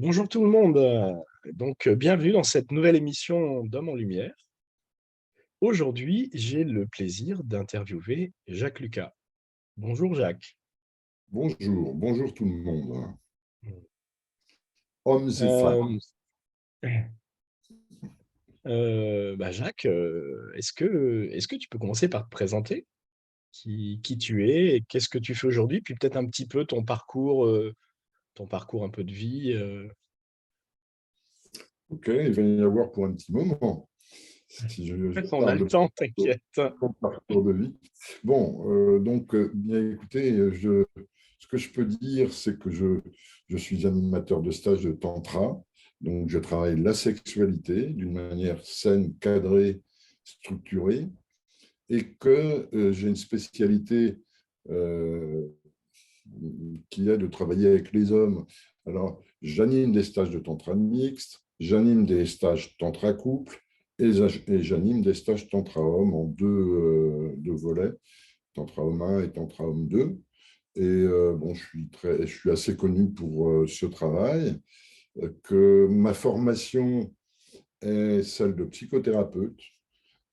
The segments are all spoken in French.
Bonjour tout le monde. Bienvenue dans cette nouvelle émission d'Homme en Lumière. Aujourd'hui, j'ai le plaisir d'interviewer Jacques Lucas. Bonjour Jacques. Bonjour, bonjour tout le monde, hommes et Euh, femmes. Jacques, est-ce que tu peux commencer par te présenter qui tu es et qu'est-ce que tu fais aujourd'hui, puis peut-être un petit peu ton parcours un peu de vie. Ok, il va y avoir pour un petit moment, si je On a parle le de temps, t'inquiète. mon parcours de vie. Bon, bien écoutez, ce que je peux dire, c'est que je suis animateur de stage de tantra, donc je travaille la sexualité d'une manière saine, cadrée, structurée, et que j'ai une spécialité euh, qui est de travailler avec les hommes. Alors, j'anime des stages de tantra mixte, j'anime des stages tantra couple et j'anime des stages tantra homme en deux volets, tantra homme 1 et tantra homme 2. Et bon, je suis assez connu pour ce travail, que ma formation est celle de psychothérapeute,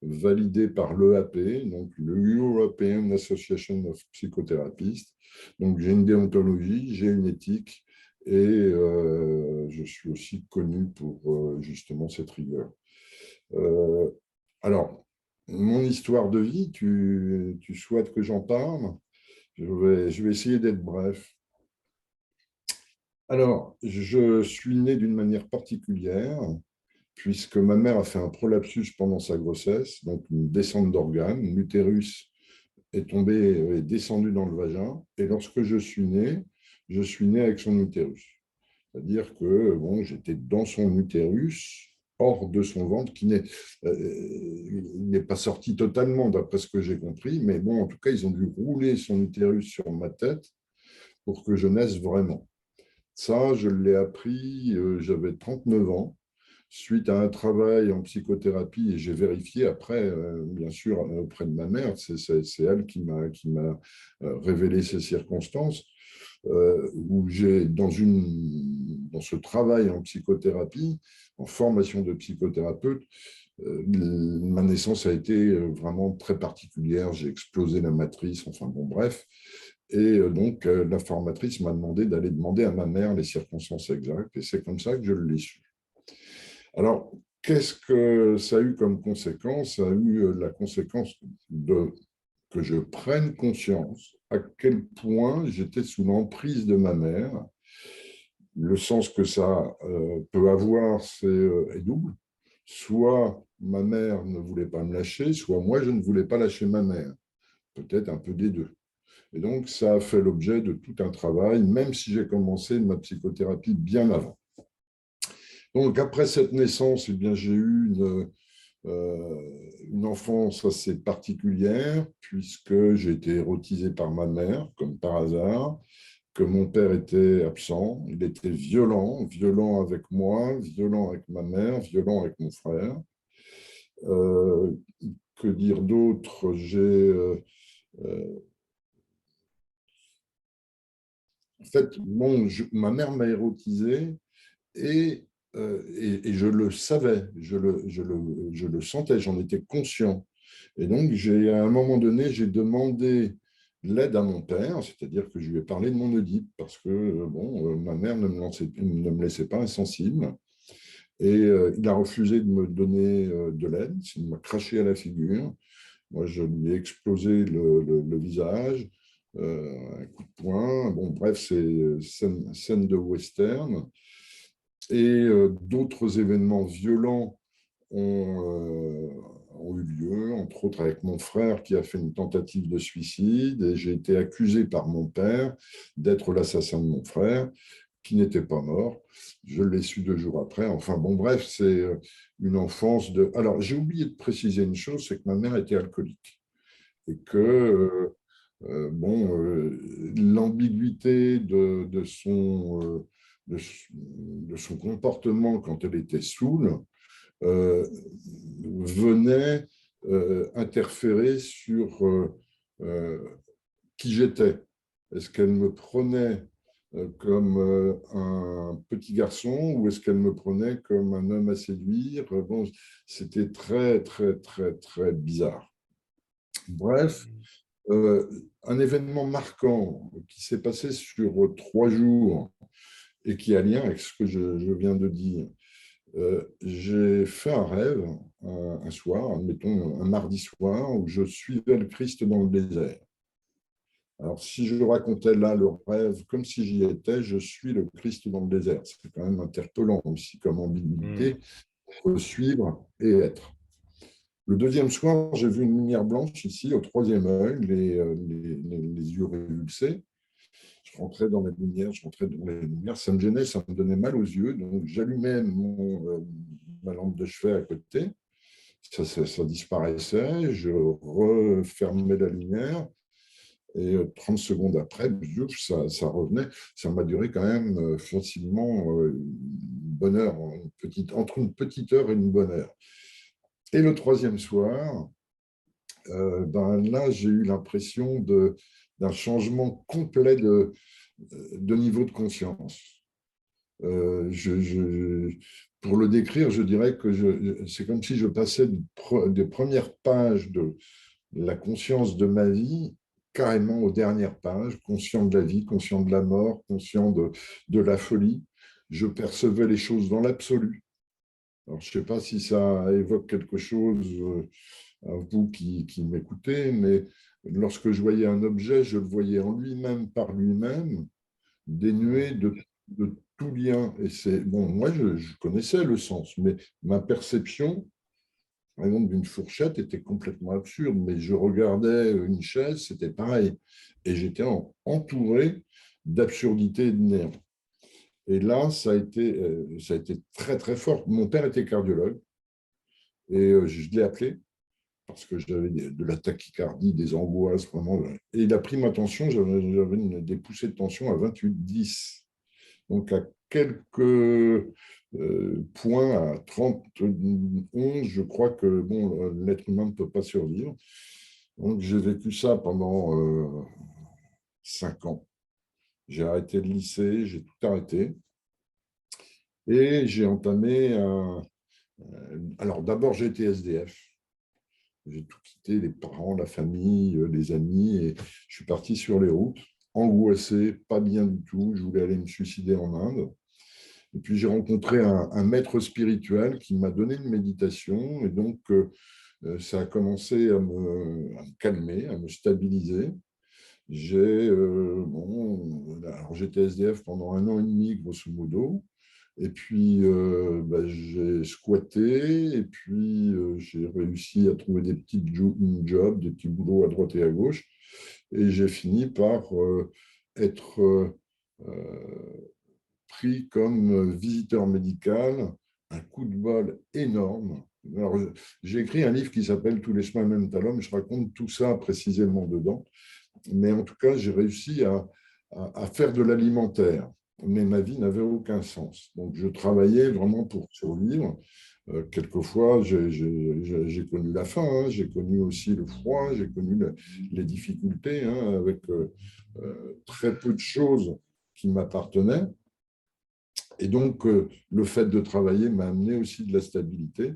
validée par l'EAP, donc le European Association of Psychotherapists. Donc j'ai une déontologie, j'ai une éthique et je suis aussi connu pour justement cette rigueur. Euh, alors, mon histoire de vie, tu souhaites que j'en parle? Je vais essayer d'être bref. Alors, je suis né d'une manière particulière, puisque ma mère a fait un prolapsus pendant sa grossesse, donc une descente d'organes. L'utérus est tombé, est descendu dans le vagin, et lorsque je suis né avec son utérus. C'est-à-dire que bon, j'étais dans son utérus, hors de son ventre, il n'est pas sorti totalement, d'après ce que j'ai compris, mais bon, en tout cas, ils ont dû rouler son utérus sur ma tête pour que je naisse vraiment. Ça, je l'ai appris, j'avais 39 ans, suite à un travail en psychothérapie, et j'ai vérifié après, bien sûr, auprès de ma mère, c'est elle qui m'a révélé ces circonstances, où j'ai, dans ce travail en psychothérapie, en formation de psychothérapeute, ma naissance a été vraiment très particulière, j'ai explosé la matrice, enfin bon, bref. Et donc, la formatrice m'a demandé d'aller demander à ma mère les circonstances exactes, et c'est comme ça que je l'ai su. Alors, qu'est-ce que ça a eu comme conséquence? Ça a eu la conséquence que je prenne conscience à quel point j'étais sous l'emprise de ma mère. Le sens que ça peut avoir, est double. Soit ma mère ne voulait pas me lâcher, soit moi, je ne voulais pas lâcher ma mère. Peut-être un peu des deux. Et donc, ça a fait l'objet de tout un travail, même si j'ai commencé ma psychothérapie bien avant. Donc, après cette naissance, eh bien, j'ai eu une enfance assez particulière, puisque j'ai été érotisé par ma mère, comme par hasard, que mon père était absent. Il était violent, violent avec moi, violent avec ma mère, violent avec mon frère. Euh, que dire d'autre? En fait, bon, ma mère m'a érotisé et, et je le savais, je le sentais, j'en étais conscient. Et donc, à un moment donné, j'ai demandé l'aide à mon père, c'est-à-dire que je lui ai parlé de mon Oedipe, parce que bon, ma mère ne me laissait pas insensible. Et il a refusé de me donner de l'aide, il m'a craché à la figure. Moi, je lui ai explosé le visage, un coup de poing. Bon, bref, c'est scène de western. Et d'autres événements violents ont eu lieu, entre autres avec mon frère qui a fait une tentative de suicide. Et j'ai été accusé par mon père d'être l'assassin de mon frère, qui n'était pas mort. Je l'ai su 2 jours après. Enfin, bon, bref, c'est une enfance de... Alors, j'ai oublié de préciser une chose, c'est que ma mère était alcoolique. Et que, bon, l'ambiguïté de son comportement quand elle était saoule venait interférer sur euh, qui j'étais. Est-ce qu'elle me prenait comme un petit garçon ou est-ce qu'elle me prenait comme un homme à séduire? Bon, c'était très, très, très, très bizarre. Bref, Mmh. un événement marquant qui s'est passé sur 3 jours et qui a lien avec ce que je viens de dire. J'ai fait un rêve un soir, admettons un mardi soir, où je suivais le Christ dans le désert. Alors, si je racontais là le rêve comme si j'y étais, je suis le Christ dans le désert. C'est quand même interpellant aussi comme Mmh. ambiguïté, entre suivre et être. Le deuxième soir, j'ai vu une lumière blanche ici, au troisième œil, les yeux révulsés. Je rentrais dans la lumière, je rentrais dans la lumière, ça me gênait, ça me donnait mal aux yeux, donc j'allumais ma lampe de chevet à côté, ça disparaissait, je refermais la lumière, et 30 secondes après, ça revenait. Ça m'a duré quand même facilement une bonne heure, entre une petite heure et une bonne heure. Et le troisième soir, ben là, j'ai eu l'impression d'un changement complet de niveau de conscience. Euh, je, je, pour le décrire, je dirais que c'est comme si je passais des premières pages de la conscience de ma vie carrément aux dernières pages, conscient de la vie, conscient de la mort, conscient de la folie. Je percevais les choses dans l'absolu. Alors, je ne sais pas si ça évoque quelque chose à vous qui m'écoutez, mais lorsque je voyais un objet, je le voyais en lui-même, par lui-même, dénué Mmh. de tout lien. Et c'est bon, moi, je connaissais le sens, mais ma perception, par exemple, d'une fourchette était complètement absurde, mais je regardais une chaise, c'était pareil. Et j'étais entouré d'absurdité et de néant. Et là, ça a été très, très fort. Mon père était cardiologue et je l'ai appelé parce que j'avais de la tachycardie, des angoisses, vraiment. Et il a pris ma tension, j'avais des poussées de tension à 28,10. Donc, à quelques points, à 30,11, je crois que bon, l'être humain ne peut pas survivre. Donc, j'ai vécu ça pendant 5 ans. J'ai arrêté le lycée, j'ai tout arrêté. Et j'ai entamé un. Alors, d'abord, j'ai été SDF. J'ai tout quitté, les parents, la famille, les amis, et je suis parti sur les routes, angoissé, pas bien du tout. Je voulais aller me suicider en Inde. Et puis j'ai rencontré un maître spirituel qui m'a donné une méditation. Et donc, ça a commencé à me calmer, à me stabiliser. Alors j'étais SDF pendant 1 an et demi, grosso modo. Et puis, bah, j'ai squatté. Et puis, j'ai réussi à trouver des petits jobs, des petits boulots à droite et à gauche. Et j'ai fini par être pris comme visiteur médical, un coup de bol énorme. Alors, j'ai écrit un livre qui s'appelle Tous les chemins mènent à l'homme. Je raconte tout ça précisément dedans. Mais en tout cas, j'ai réussi à faire de l'alimentaire. Mais ma vie n'avait aucun sens. Donc, je travaillais vraiment pour survivre. Quelquefois, j'ai connu la faim, hein, j'ai connu aussi le froid, j'ai connu les difficultés, hein, avec très peu de choses qui m'appartenaient. Et donc, le fait de travailler m'a amené aussi de la stabilité.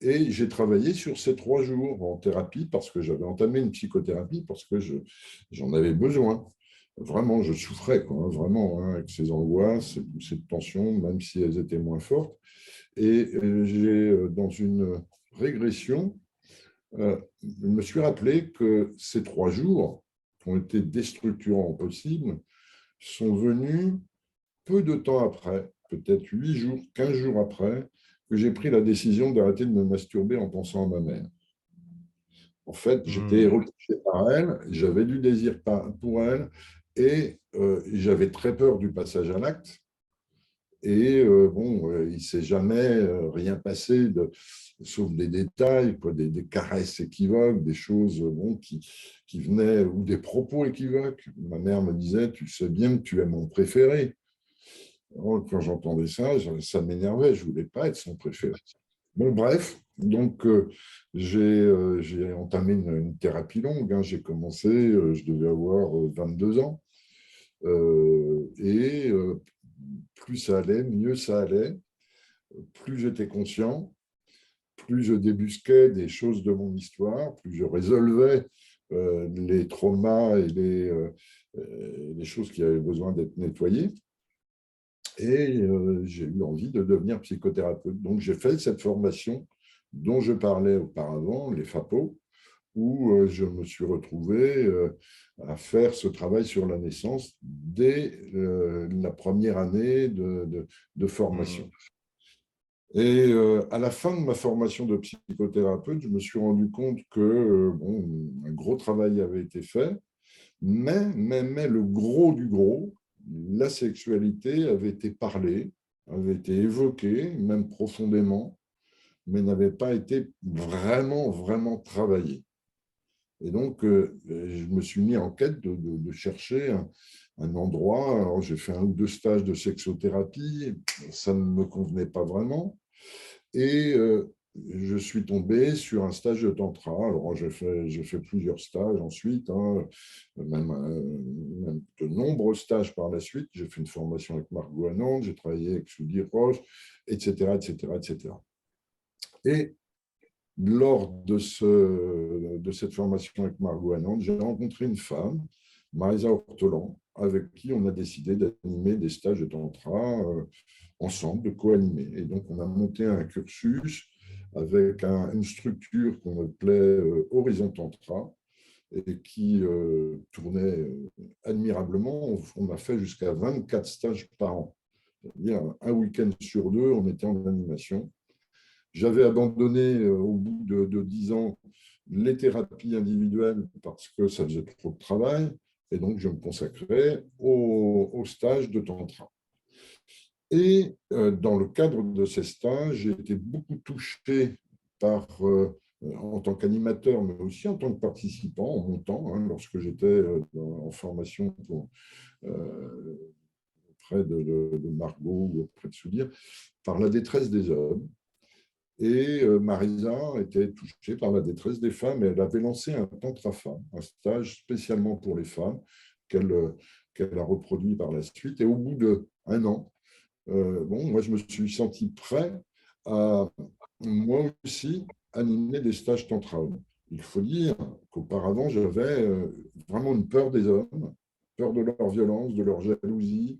Et j'ai travaillé sur ces 3 jours en thérapie parce que j'avais entamé une psychothérapie parce que j'en avais besoin. Vraiment, je souffrais, quoi, hein, vraiment, hein, avec ces angoisses, ces tensions, même si elles étaient moins fortes. Et dans une régression, je me suis rappelé que ces 3 jours, qui ont été déstructurants possibles, sont venus peu de temps après, peut-être 8 jours, 15 jours après, que j'ai pris la décision d'arrêter de me masturber en pensant à ma mère. En fait, j'étais Mmh. retouché par elle, j'avais du désir pour elle, et j'avais très peur du passage à l'acte. Et bon, il ne s'est jamais rien passé, sauf des détails, quoi, des caresses équivoques, des choses bon, qui venaient, ou des propos équivoques. Ma mère me disait, tu sais bien que tu es mon préféré. Oh, quand j'entendais ça, ça m'énervait, je ne voulais pas être son préféré. Bon, bref, donc j'ai entamé une thérapie longue, hein. J'ai commencé, je devais avoir 22 ans. Plus ça allait, mieux ça allait, plus j'étais conscient, plus je débusquais des choses de mon histoire, plus je résolvais les traumas et les choses qui avaient besoin d'être nettoyées. Et j'ai eu envie de devenir psychothérapeute. Donc, j'ai fait cette formation dont je parlais auparavant, les FAPO, où je me suis retrouvé à faire ce travail sur la naissance dès la première année de formation. Mmh. Et à la fin de ma formation de psychothérapeute, je me suis rendu compte que bon, un gros travail avait été fait, mais le gros du gros, la sexualité avait été parlée, avait été évoquée, même profondément, mais n'avait pas été vraiment travaillée. Et donc, je me suis mis en quête de chercher un endroit. Alors, j'ai fait 1 ou 2 stages de sexothérapie, ça ne me convenait pas vraiment. Et je suis tombé sur un stage de tantra. Alors, j'ai fait plusieurs stages ensuite, hein, même de nombreux stages par la suite. J'ai fait une formation avec Margot Anand, j'ai travaillé avec Sudhir Roche, etc., etc., etc. Et lors de cette formation avec Margot Anand, j'ai rencontré une femme, Marisa Ortolan, avec qui on a décidé d'animer des stages de tantra ensemble, de co-animer. Et donc, on a monté un cursus avec une structure qu'on appelait Horizon Tantra et qui tournait admirablement. On a fait jusqu'à 24 stages par an. C'est-à-dire un week-end sur 2, on était en animation. J'avais abandonné au bout de 10 ans les thérapies individuelles parce que ça faisait trop de travail. Et donc, je me consacrais au stage de tantra. Et dans le cadre de ces stages, j'ai été beaucoup touché par, en tant qu'animateur, mais aussi en tant que participant, en montant, hein, lorsque j'étais en formation auprès de Margot ou auprès de Soudir, par la détresse des hommes. Et Marisa était touchée par la détresse des femmes et elle avait lancé un tantra femme, un stage spécialement pour les femmes qu'elle a reproduit par la suite. Et au bout d'1 an, bon, moi, je me suis senti prêt à, moi aussi, animer des stages tantra hommes. Il faut dire qu'auparavant, j'avais vraiment une peur des hommes, peur de leur violence, de leur jalousie,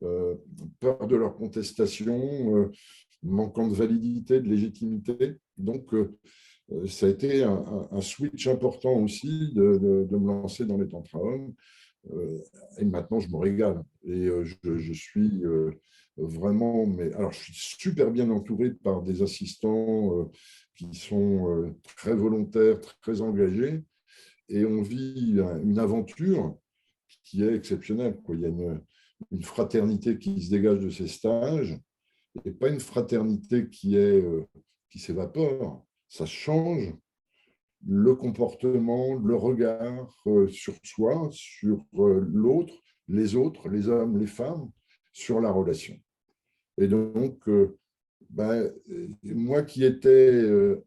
euh, peur de leur contestation, manquant de validité, de légitimité. Donc, ça a été un switch important aussi de me lancer dans les tantra hommes. Et maintenant, je me régale. Et je suis vraiment. Mais, alors, je suis super bien entouré par des assistants qui sont très volontaires, très engagés. Et on vit une aventure qui est exceptionnelle, quoi. Il y a une fraternité qui se dégage de ces stages et pas une fraternité qui s'évapore. Ça change le comportement, le regard sur soi, sur l'autre, les autres, les hommes, les femmes, sur la relation. Et donc, moi qui étais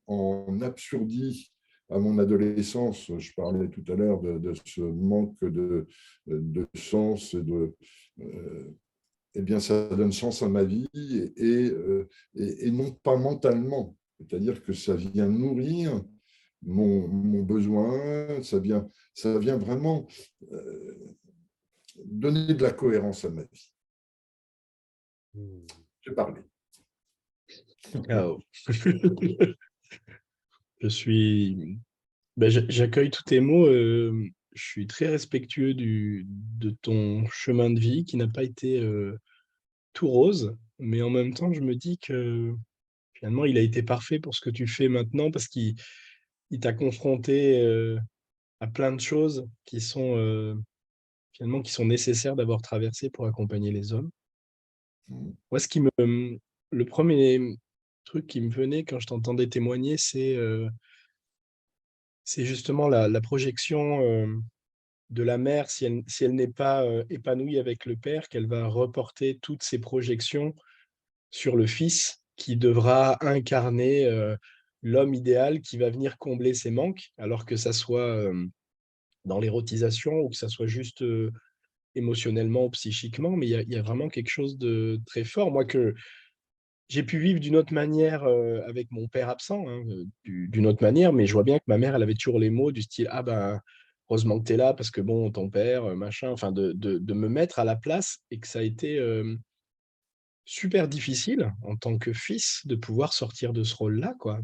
en absurdie à mon adolescence, je parlais tout à l'heure de ce manque de sens, eh bien, ça donne sens à ma vie et non pas mentalement. C'est-à-dire que ça vient nourrir mon besoin, ça vient vraiment donner de la cohérence à ma vie. Mmh. J'ai parlé. Ah oh. Je suis j'accueille tous tes mots, je suis très respectueux de ton chemin de vie qui n'a pas été, tout rose, mais en même temps, je me dis que finalement, il a été parfait pour ce que tu fais maintenant parce qu'il t'a confronté, à plein de choses qui sont, finalement, qui sont nécessaires d'avoir traversé pour accompagner les hommes. Moi, le premier truc qui me venait quand je t'entendais témoigner, c'est justement la projection, de la mère si elle n'est pas, épanouie avec le père, qu'elle va reporter toutes ses projections sur le fils qui devra incarner, l'homme idéal qui va venir combler ses manques, alors que ça soit, dans l'érotisation ou que ça soit juste, émotionnellement ou psychiquement, mais il y a vraiment quelque chose de très fort. Moi, que j'ai pu vivre d'une autre manière avec mon père absent, hein, d'une autre manière, mais je vois bien que ma mère, elle avait toujours les mots du style: «Ah ben, heureusement que tu es là parce que bon, ton père, machin», enfin de me mettre à la place et que ça a été, super difficile en tant que fils de pouvoir sortir de ce rôle-là, quoi.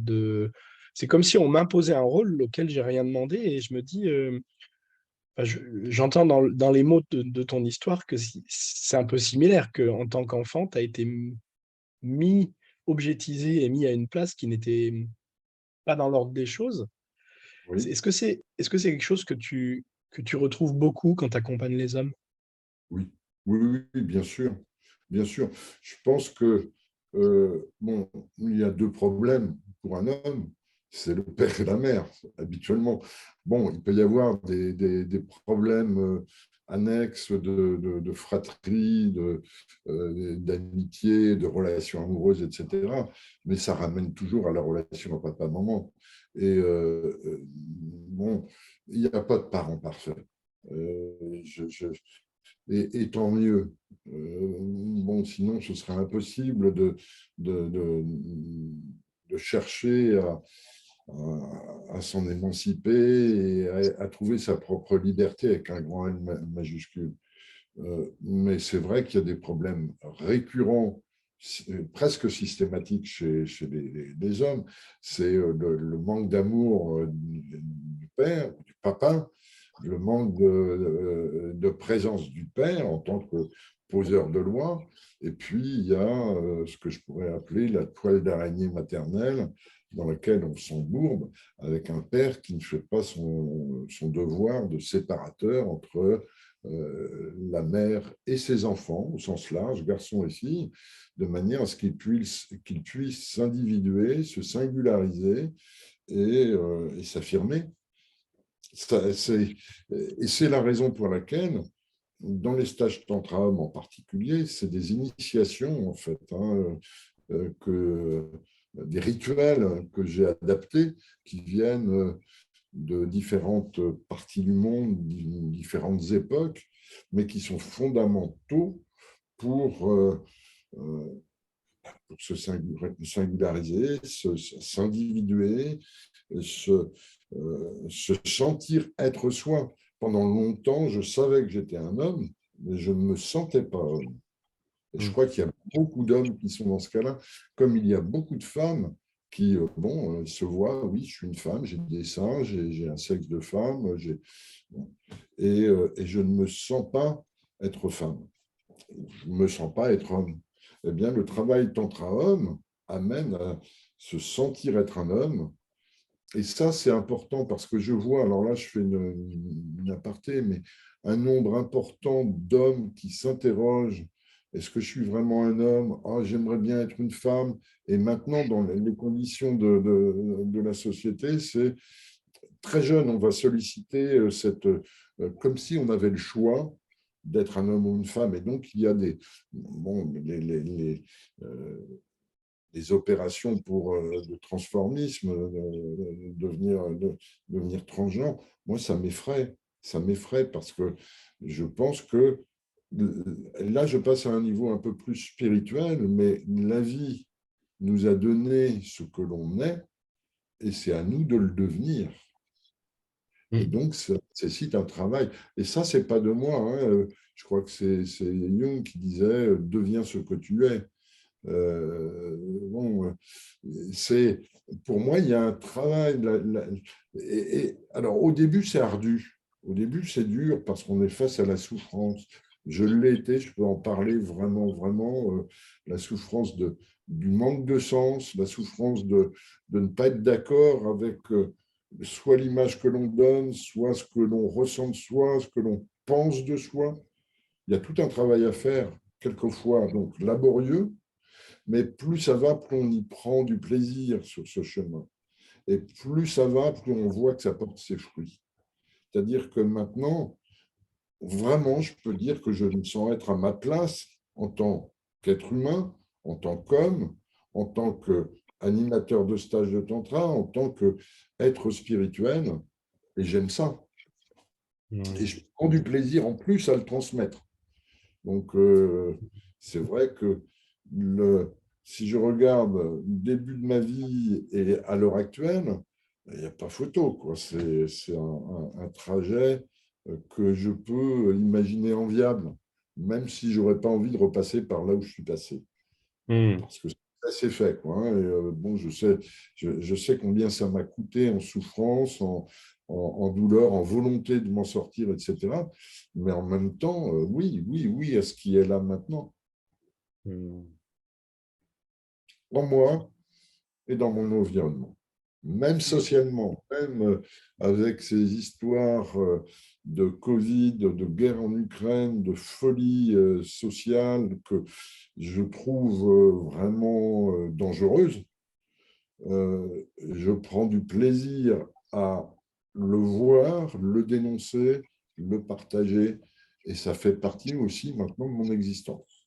C'est comme si on m'imposait un rôle auquel j'ai rien demandé et je me dis, enfin, j'entends dans les mots de ton histoire que c'est un peu similaire, qu'en tant qu'enfant, tu as été mis, objetisé et mis à une place qui n'était pas dans l'ordre des choses. Oui, Est-ce que c'est quelque chose que tu retrouves beaucoup quand tu accompagnes les hommes? oui, oui, oui, oui, bien sûr, bien sûr. Je pense que, bon, il y a deux problèmes pour un homme, c'est le père et la mère, habituellement. Bon, il peut y avoir des problèmes annexes de fratrie, d'amitié, de relations amoureuses, etc. Mais ça ramène toujours à la relation à papa-maman. Et bon, il n'y a pas de parent parfait. Et tant mieux. Bon, sinon, ce serait impossible de, de, de chercher à s'en émanciper et à trouver sa propre liberté avec un grand L majuscule. Mais c'est vrai qu'il y a des problèmes récurrents, presque systématiques chez les hommes. C'est le manque d'amour du père, du papa, le manque de présence du père en tant que poseur de loi. Et puis, il y a ce que je pourrais appeler la toile d'araignée maternelle dans laquelle on s'embourbe avec un père qui ne fait pas son devoir de séparateur entre la mère et ses enfants, au sens large, garçons et filles, de manière à ce qu'ils puissent s'individuer, se singulariser et s'affirmer. Et c'est la raison pour laquelle, dans les stages tantra hommes en particulier, c'est des initiations, en fait, hein, des rituels que j'ai adaptés qui viennent de différentes parties du monde, différentes époques, mais qui sont fondamentaux pour, euh, pour se singulariser, s'individuer, se sentir être soi. Pendant longtemps, je savais que j'étais un homme, mais je ne me sentais pas homme. Et je Mmh. crois qu'il y a beaucoup d'hommes qui sont dans ce cas-là, comme il y a beaucoup de femmes qui, bon, se voient, oui, je suis une femme, j'ai des seins, j'ai un sexe de femme, bon. Et je ne me sens pas être femme, je ne me sens pas être homme. Eh bien, le travail tantra-homme amène à se sentir être un homme. Et ça, c'est important parce que je vois, alors là, je fais une aparté, mais un nombre important d'hommes qui s'interrogent, est-ce que je suis vraiment un homme? Ah, j'aimerais bien être une femme. Et maintenant, dans les conditions de la société, c'est très jeune, on va solliciter comme si on avait le choix d'être un homme ou une femme. Et donc, il y a bon, les opérations pour le transformisme, devenir transgenre. Moi, ça m'effraie. Ça m'effraie parce que je pense que là, je passe à un niveau un peu plus spirituel, mais la vie nous a donné ce que l'on est et c'est à nous de le devenir. Et Mmh. donc, ça nécessite un travail. Et ça, c'est pas de moi, hein. Je crois que c'est Jung qui disait deviens ce que tu es. Bon, c'est, pour moi, il y a un travail. Alors, au début, c'est ardu. Au début, c'est dur parce qu'on est face à la souffrance. Je l'ai été, je peux en parler vraiment, vraiment. La souffrance du manque de sens, la souffrance de ne pas être d'accord avec soit l'image que l'on donne, soit ce que l'on ressent de soi, ce que l'on pense de soi. Il y a tout un travail à faire, quelquefois donc laborieux, mais plus ça va, plus on y prend du plaisir sur ce chemin. Et plus ça va, plus on voit que ça porte ses fruits. C'est-à-dire que maintenant, vraiment, je peux dire que je me sens être à ma place en tant qu'être humain, en tant qu'homme, en tant qu'animateur de stage de tantra, en tant qu'être spirituel, et j'aime ça. Et Mmh. je prends du plaisir en plus à le transmettre. Donc, c'est vrai que si je regarde le début de ma vie et à l'heure actuelle, il n'y a pas photo, quoi. C'est un trajet que je peux imaginer enviable, même si je n'aurais pas envie de repasser par là où je suis passé. Mmh. Parce que c'est fait, quoi, hein. Et, bon, je sais combien ça m'a coûté en souffrance, en douleur, en volonté de m'en sortir, etc. Mais en même temps, oui, oui, oui, à ce qui est là maintenant, Mmh. en moi et dans mon environnement. Même socialement, même avec ces histoires de Covid, de guerre en Ukraine, de folie sociale que je trouve vraiment dangereuse. Je prends du plaisir à le voir, le dénoncer, le partager, et ça fait partie aussi maintenant de mon existence.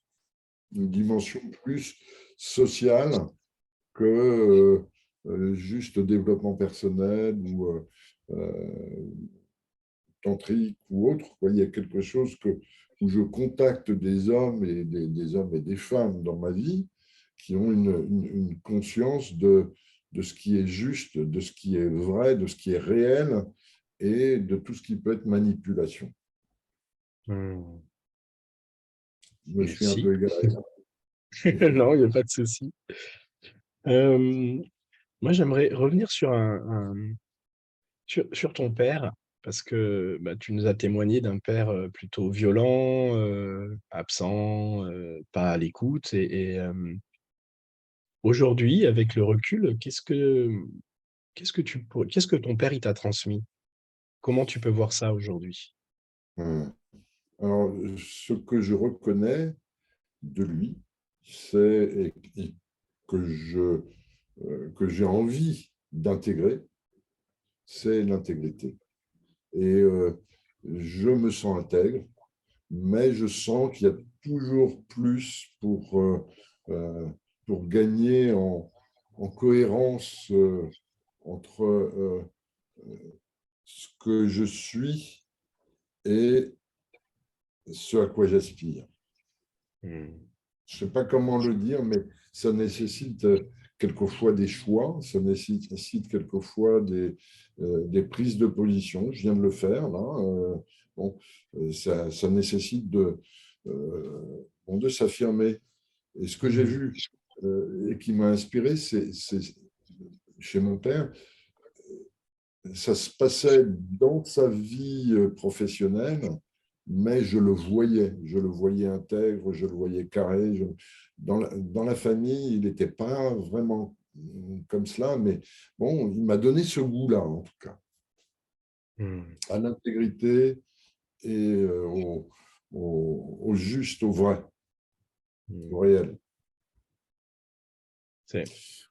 Une dimension plus sociale que juste développement personnel ou tantrique ou autre, quoi. Il y a quelque chose où je contacte des hommes et des hommes et des femmes dans ma vie qui ont une conscience de ce qui est juste, de ce qui est vrai, de ce qui est réel et de tout ce qui peut être manipulation. Mmh. Je me suis un Merci. peu égaré. Non, il n'y a pas de souci. Hem, Moi, j'aimerais revenir sur sur ton père, parce que, bah, tu nous as témoigné d'un père, plutôt violent, absent, pas à l'écoute aujourd'hui, avec le recul, qu'est-ce que ton père, il t'a transmis? Comment tu peux voir ça aujourd'hui? Alors, ce que je reconnais de lui, c'est et que j'ai envie d'intégrer, c'est l'intégrité. Et je me sens intègre, mais je sens qu'il y a toujours plus pour gagner en cohérence entre ce que je suis et ce à quoi j'aspire. Mmh. Je ne sais pas comment le dire, mais ça nécessite quelquefois des choix, ça nécessite quelquefois des prises de position. Je viens de le faire, là. Bon, ça nécessite bon, de s'affirmer. Et ce que j'ai Mmh. vu et qui m'a inspiré, c'est chez mon père, ça se passait dans sa vie professionnelle, mais je le voyais intègre, je le voyais carré. Dans la famille, il n'était pas vraiment comme cela, mais bon, il m'a donné ce goût-là, en tout cas, Mmh. à l'intégrité et au juste, au vrai, au Mmh. réel. C'est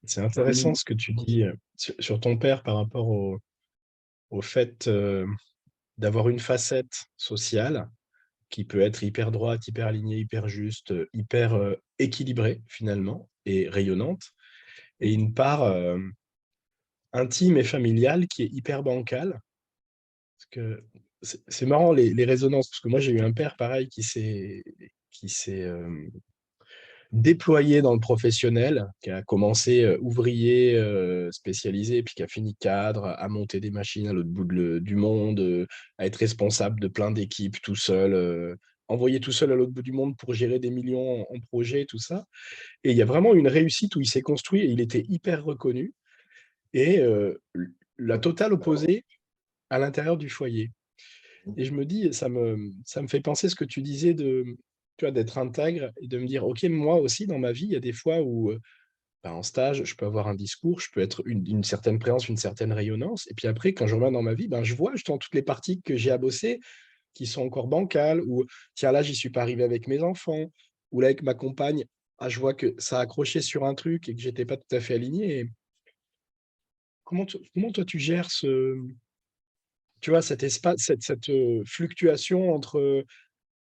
c'est Au intéressant niveau, ce que tu dis, sur ton père par rapport au fait, d'avoir une facette sociale qui peut être hyper droite, hyper alignée, hyper juste, hyper, équilibrée finalement et rayonnante, et une part, intime et familiale qui est hyper bancale. Parce que c'est marrant les résonances, parce que moi j'ai eu un père pareil qui s'est, déployé dans le professionnel, qui a commencé, ouvrier, spécialisé, puis qui a fini cadre, à monter des machines à l'autre bout du monde, à être responsable de plein d'équipes tout seul, envoyé tout seul à l'autre bout du monde pour gérer des millions en projet, tout ça. Et il y a vraiment une réussite où il s'est construit et il était hyper reconnu, et la totale opposée à l'intérieur du foyer. Et je me dis, ça me fait penser ce que tu disais tu vois, d'être intègre et de me dire: «OK, moi aussi dans ma vie, il y a des fois où, bah, en stage, je peux avoir un discours, je peux être une certaine présence, une certaine rayonnance, et puis après quand je reviens dans ma vie, ben, je vois justement toutes les parties que j'ai à bosser qui sont encore bancales, ou tiens là, j'y suis pas arrivé avec mes enfants, ou là avec ma compagne, ah je vois que ça a accroché sur un truc et que j'étais pas tout à fait aligné». Et comment toi tu gères tu vois, cet espace, cette, fluctuation entre,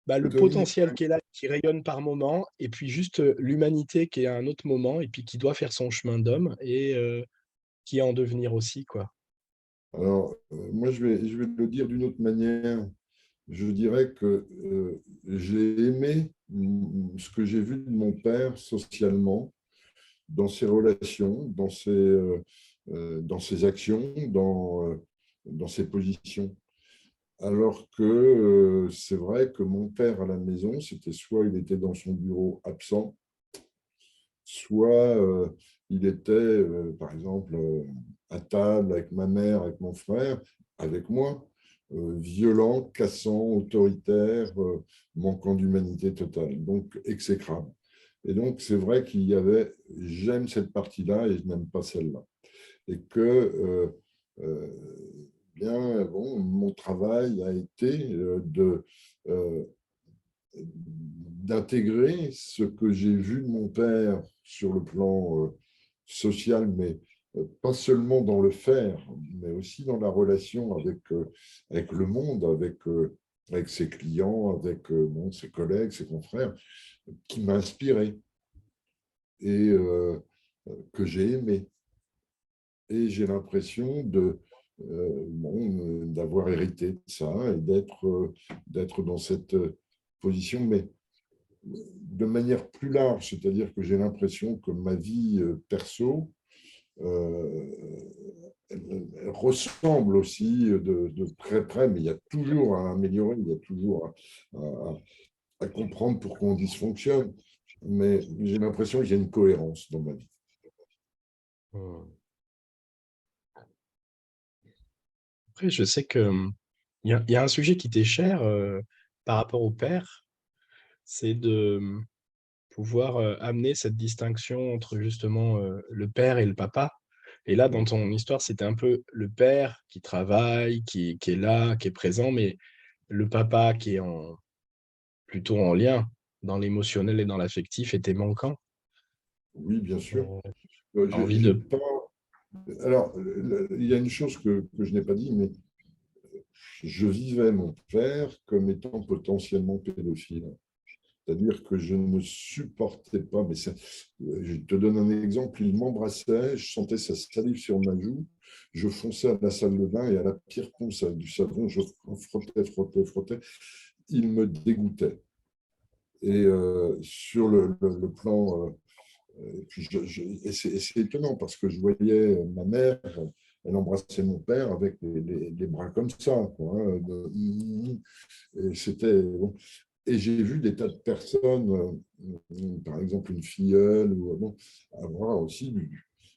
bah, le de vie, potentiel qui est là, qui rayonne par moment, et puis juste, l'humanité qui est à un autre moment et puis qui doit faire son chemin d'homme, et qui est en devenir aussi, quoi. Alors, moi, je vais le dire d'une autre manière. Je dirais que j'ai aimé ce que j'ai vu de mon père socialement, dans ses relations, dans ses actions, dans ses positions. Alors que c'est vrai que mon père à la maison, c'était soit il était dans son bureau absent, soit il était, par exemple, à table avec ma mère, avec mon frère, avec moi, violent, cassant, autoritaire, manquant d'humanité totale, donc exécrable. Et donc, c'est vrai qu'il y avait, j'aime cette partie-là et je n'aime pas celle-là. Et que, euh, bien, bon, mon travail a été euh, d'intégrer ce que j'ai vu de mon père sur le plan social, mais pas seulement dans le faire, mais aussi dans la relation avec le monde, avec ses clients, avec bon, ses collègues, ses confrères, qui m'a inspiré et que j'ai aimé. Et j'ai l'impression bon, d'avoir hérité de ça et d'être dans cette position, mais de manière plus large, c'est-à-dire que j'ai l'impression que ma vie perso euh, elle ressemble aussi de très près, mais il y a toujours à améliorer, il y a toujours à comprendre pourquoi on dysfonctionne. Mais j'ai l'impression qu'il y a une cohérence dans ma vie. Mmh. Après, je sais que, il y a un sujet qui t'est cher, par rapport au père, c'est de, pouvoir, amener cette distinction entre justement, le père et le papa. Et là, dans Oui, ton histoire, c'était un peu le père qui travaille, qui est là, qui est présent, mais le papa qui est plutôt en lien dans l'émotionnel et dans l'affectif était manquant. oui, bien sûr. Heu, tu J'ai envie j'ai de pas... Alors, il y a une chose que je n'ai pas dit, mais je vivais mon père comme étant potentiellement pédophile. C'est-à-dire que je ne supportais pas, mais je te donne un exemple, il m'embrassait, je sentais sa salive sur ma joue, je fonçais à la salle de bain et à la pire ponce avec du savon, je frottais, frottais, frottais, il me dégoûtait. Et sur le plan, et puis et c'est étonnant parce que je voyais ma mère, elle embrassait mon père avec les bras comme ça, quoi, hein, et c'était bon. Et j'ai vu des tas de personnes, par exemple une filleule, ou, bon, avoir aussi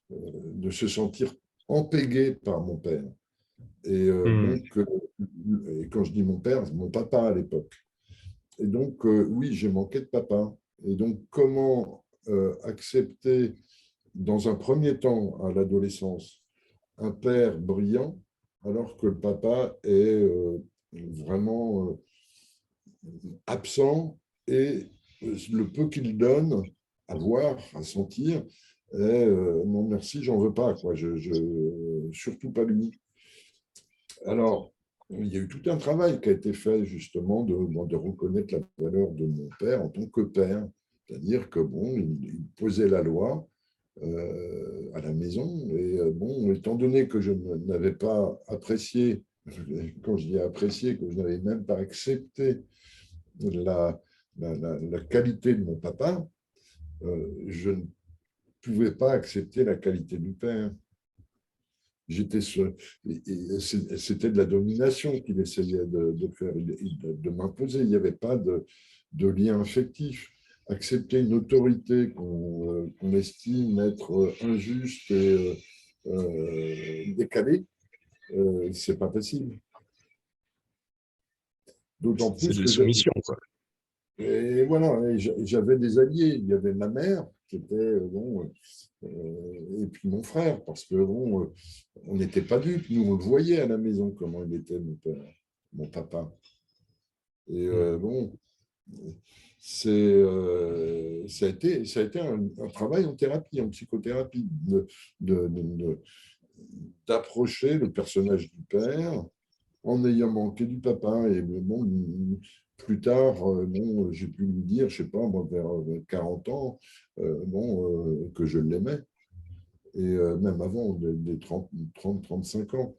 de se sentir empégué par mon père. Et mmh, donc, et quand je dis mon père, c'est mon papa à l'époque. Et donc, oui, j'ai manqué de papa. Et donc, comment accepter, dans un premier temps, à l'adolescence, un père brillant, alors que le papa est vraiment absent et le peu qu'il donne à voir, à sentir, est non merci, j'en veux pas, quoi. Surtout pas lui. Alors, il y a eu tout un travail qui a été fait justement de reconnaître la valeur de mon père en tant que père. C'est-à-dire que bon, il posait la loi à la maison. Et bon, étant donné que je n'avais pas apprécié, quand je dis apprécié, que je n'avais même pas accepté la, la qualité de mon papa, je ne pouvais pas accepter la qualité du père. J'étais c'était de la domination qu'il essayait de faire, de m'imposer. Il n'y avait pas de lien affectif. Accepter une autorité qu'on estime être injuste et décalée, c'est pas possible. D'autant c'est plus de la que soumission, quoi. et voilà, et j'avais des alliés. Il y avait ma mère, qui était, bon, et puis mon frère, parce que bon, on n'était pas dupes. Nous, on le voyait à la maison, comment il était, mon père, mon papa. Et Mmh. bon, ça a été un travail en thérapie, en psychothérapie, d'approcher le personnage du père en ayant manqué du papa. Et bon, plus tard, bon, j'ai pu lui dire, je sais pas, moi, vers 40 ans, bon, que je l'aimais. Et même avant des 30, 35 ans.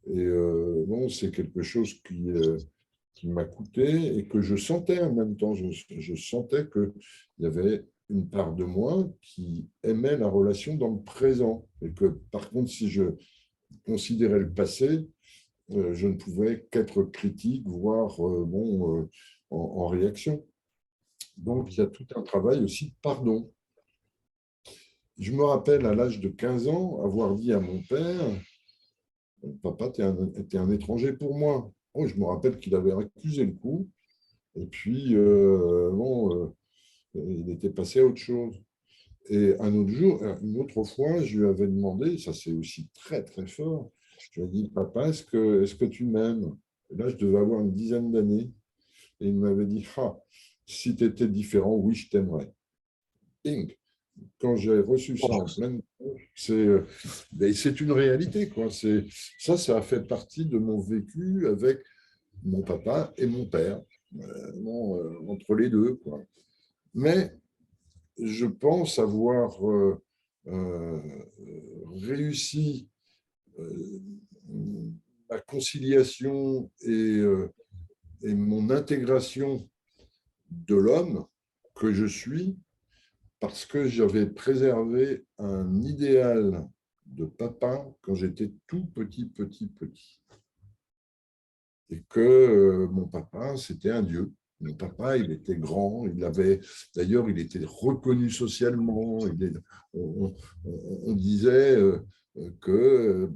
Et bon, c'est quelque chose qui m'a coûté et que je sentais en même temps. Je sentais qu'il y avait une part de moi qui aimait la relation dans le présent. Et que par contre, si je considérais le passé, je ne pouvais qu'être critique, voire en réaction. Donc, il y a tout un travail aussi de pardon. Je me rappelle à l'âge de 15 ans avoir dit à mon père, papa, t'es un étranger pour moi. Oh, je me rappelle qu'il avait accusé le coup. Et puis, il était passé à autre chose. Et un autre jour, une autre fois, je lui avais demandé, ça c'est aussi très très fort, je lui ai dit, papa, est-ce que tu m'aimes? Et là, je devais avoir une dizaine d'années. Et il m'avait dit, ah, si tu étais différent, oui, je t'aimerais. Ping. Quand j'ai reçu ça en pleine, c'est une réalité, quoi. Ça a fait partie de mon vécu avec mon papa et mon père, entre les deux, quoi. Mais je pense avoir euh, réussi euh, ma conciliation et mon intégration de l'homme que je suis parce que j'avais préservé un idéal de papa quand j'étais tout petit. Et que mon papa, c'était un dieu. Mon papa, il était grand, d'ailleurs, il était reconnu socialement. On disait que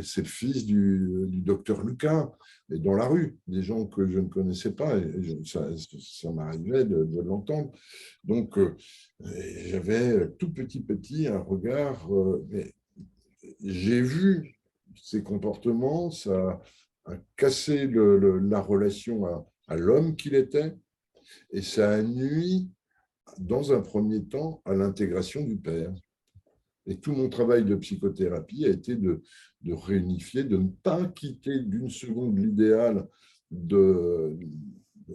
c'est le fils du docteur Lucas, et dans la rue, des gens que je ne connaissais pas, ça m'arrivait de l'entendre. Donc, j'avais tout petit un regard, mais j'ai vu ces comportements, ça a cassé la relation à l'homme qu'il était, et ça a nui, dans un premier temps, à l'intégration du père. Et tout mon travail de psychothérapie a été de réunifier, de ne pas quitter d'une seconde l'idéal de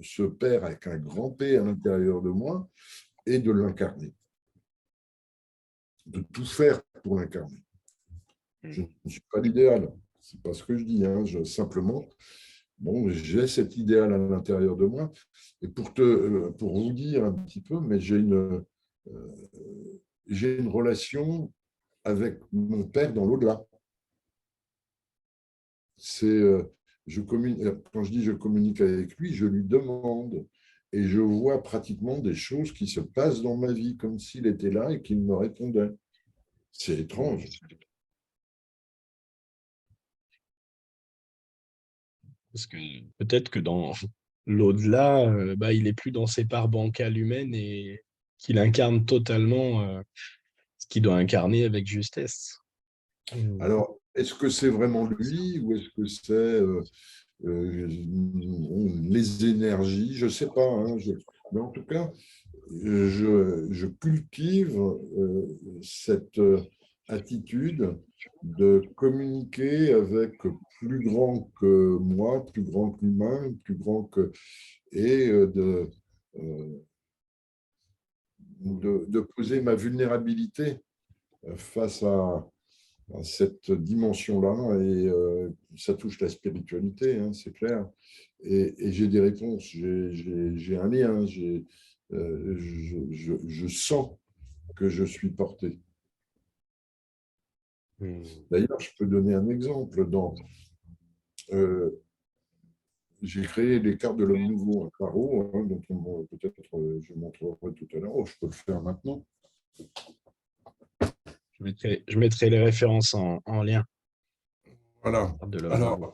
ce père avec un grand P à l'intérieur de moi et de l'incarner, de tout faire pour l'incarner. Je ne suis pas l'idéal, c'est pas ce que je dis, hein. Simplement, bon, j'ai cet idéal à l'intérieur de moi. Et pour vous dire un petit peu, mais j'ai une relation avec mon père dans l'au-delà. Quand je dis je communique avec lui, je lui demande et je vois pratiquement des choses qui se passent dans ma vie comme s'il était là et qu'il me répondait. C'est étrange. Parce que peut-être que dans l'au-delà, il est plus dans ses parts bancales humaines et qu'il incarne totalement ce qu'il doit incarner avec justesse. Alors, est-ce que c'est vraiment lui ou est-ce que c'est les énergies? Je ne sais pas, hein, mais en tout cas, je cultive cette attitude de communiquer avec plus grand que moi, plus grand que l'humain, plus grand que... et euh, de poser ma vulnérabilité face à cette dimension-là, et ça touche la spiritualité, hein, c'est clair. Et j'ai des réponses, j'ai un lien, je sens que je suis porté. D'ailleurs, je peux donner un exemple. J'ai créé les cartes de l'homme nouveau, un tarot, hein, dont peut-être je montrerai tout à l'heure. Oh, je peux le faire maintenant. Je mettrai les références en lien. Voilà. De l'homme.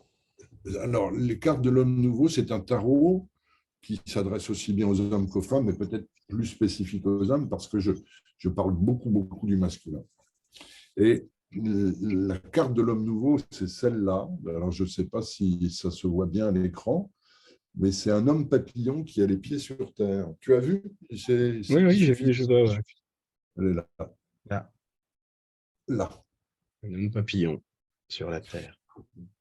Alors, les cartes de l'homme nouveau, c'est un tarot qui s'adresse aussi bien aux hommes qu'aux femmes, mais peut-être plus spécifique aux hommes, parce que je parle beaucoup du masculin. Et la carte de l'homme nouveau, c'est celle-là. Alors, je ne sais pas si ça se voit bien à l'écran, mais c'est un homme papillon qui a les pieds sur terre. Tu as vu? Oui, j'ai vu, je vois. Ouais. Elle est là. Là, Là. un homme papillon sur la terre.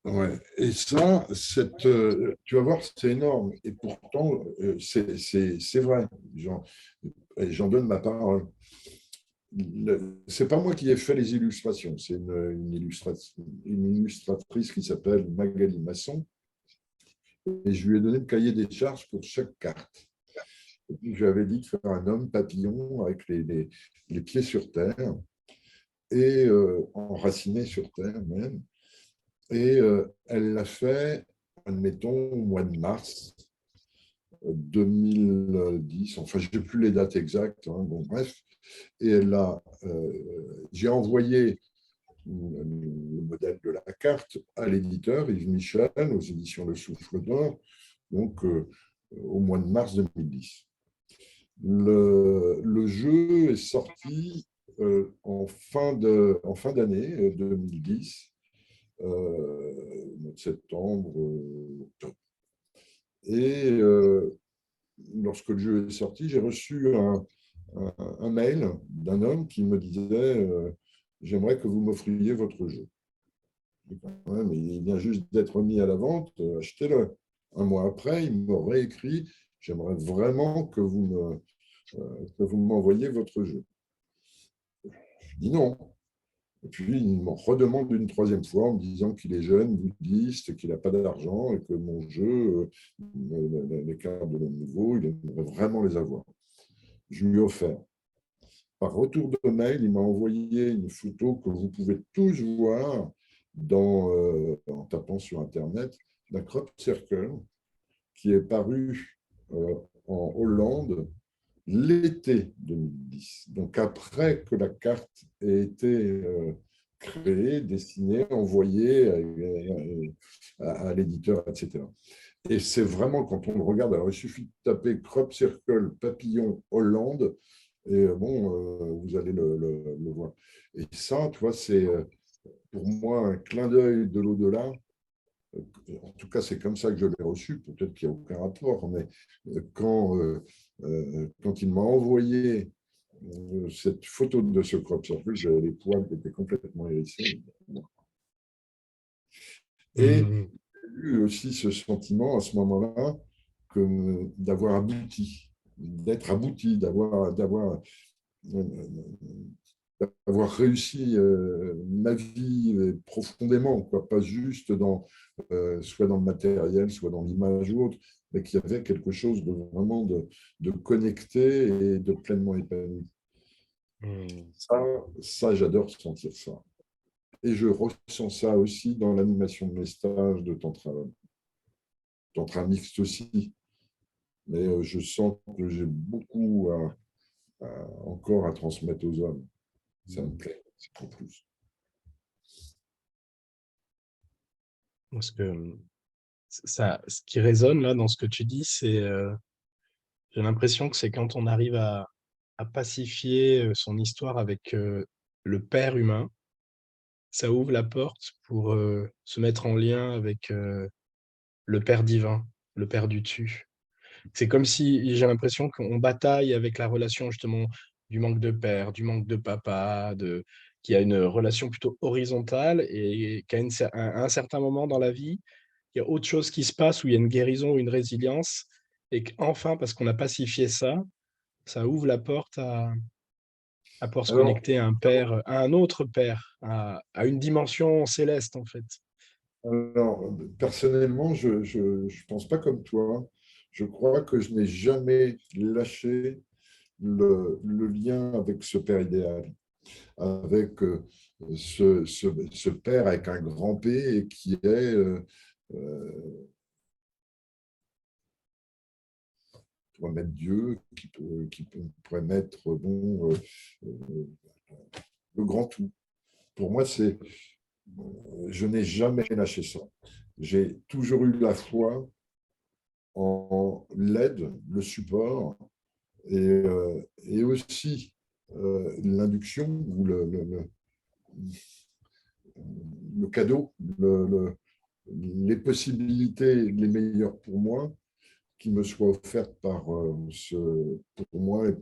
Ouais. Et ça, tu vas voir, c'est énorme. Et pourtant, c'est vrai. J'en donne ma parole. C'est pas moi qui ai fait les illustrations, c'est une illustratrice qui s'appelle Magali Masson, et je lui ai donné le cahier des charges pour chaque carte. Et puis, je lui avais dit de faire un homme papillon avec les pieds sur terre et enraciné sur terre même. Et elle l'a fait, admettons, au mois de mars 2010. Enfin, je n'ai plus les dates exactes. Hein, bon, bref. Et j'ai envoyé le modèle de la carte à l'éditeur Yves Michel aux éditions Le Souffle d'Or, donc au mois de mars 2010. Le jeu est sorti en fin d'année 2010, mois de septembre, octobre. Et lorsque le jeu est sorti, j'ai reçu un mail d'un homme qui me disait j'aimerais que vous m'offriez votre jeu. Ouais, mais il vient juste d'être mis à la vente, achetez-le. Un mois après, il me réécrit j'aimerais vraiment que vous m'envoyiez votre jeu. Je dis non. Et puis, il me redemande une troisième fois en me disant qu'il est jeune, bouddhiste, qu'il n'a pas d'argent et que mon jeu, les cartes de nouveau, il aimerait vraiment les avoir. Je lui ai offert. Par retour de mail, il m'a envoyé une photo que vous pouvez tous voir en tapant sur Internet, d'un crop circle qui est paru en Hollande l'été 2010. Donc après que la carte ait été créée, dessinée, envoyée à l'éditeur, etc. Et c'est vraiment, quand on le regarde, alors il suffit de taper crop circle papillon Hollande, et bon, vous allez le voir. Et ça, tu vois, c'est pour moi un clin d'œil de l'au-delà. En tout cas, c'est comme ça que je l'ai reçu. Peut-être qu'il n'y a aucun rapport, mais quand il m'a envoyé cette photo de ce crop circle, j'avais les poils qui étaient complètement hérissés. Et Mmh. j'ai eu aussi ce sentiment à ce moment-là d'avoir abouti, d'être abouti, d'avoir réussi ma vie profondément, quoi, pas juste soit dans le matériel, soit dans l'image ou autre, mais qu'il y avait quelque chose de vraiment de connecté et de pleinement épanoui. Mmh. Ça, ça j'adore sentir ça. Et je ressens ça aussi dans l'animation de mes stages de tantra mixte aussi. Mais je sens que j'ai beaucoup encore à transmettre aux hommes. Ça me plaît, en plus. Parce que ça, ce qui résonne là dans ce que tu dis, c'est, j'ai l'impression que c'est quand on arrive à pacifier son histoire avec le père humain, ça ouvre la porte pour se mettre en lien avec le père divin, le père du dessus. C'est comme si j'ai l'impression qu'on bataille avec la relation justement du manque de père, du manque de papa, qu'il y a une relation plutôt horizontale et qu'à un certain moment dans la vie, il y a autre chose qui se passe où il y a une guérison ou une résilience et qu'enfin, parce qu'on a pacifié ça, ça ouvre la porte à pouvoir se Alors, connecter à un père, à un autre père, à une dimension céleste en fait. alors, personnellement, je ne pense pas comme toi. Je crois que je n'ai jamais lâché le lien avec ce père idéal, avec ce père avec un grand P et qui est on pourrait mettre Dieu, pourrait mettre bon, le grand tout. Pour moi, je n'ai jamais lâché ça. J'ai toujours eu la foi en l'aide, le support et aussi l'induction ou le cadeau, les possibilités les meilleures pour moi qui me soient offertes pour moi et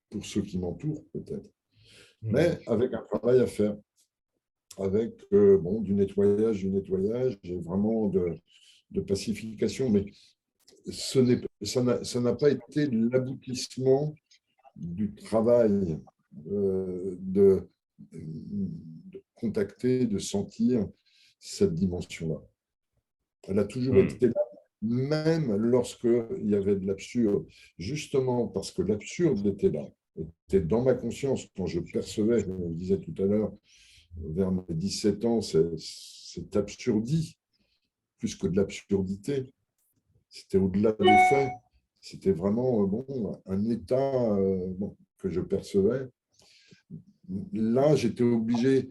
pour ceux qui m'entourent peut-être. Mmh. Mais avec un travail à faire, avec bon, du nettoyage et vraiment de pacification. Mais ça n'a pas été l'aboutissement du travail de contacter, de sentir cette dimension-là. Elle a toujours Mmh. été là, même lorsqu'il y avait de l'absurde, justement parce que l'absurde était là, était dans ma conscience quand je percevais, comme on le disait tout à l'heure, vers mes 17 ans, cette absurdie, plus que de l'absurdité. C'était au-delà des faits. C'était vraiment bon, un état bon, que je percevais. Là, j'étais obligé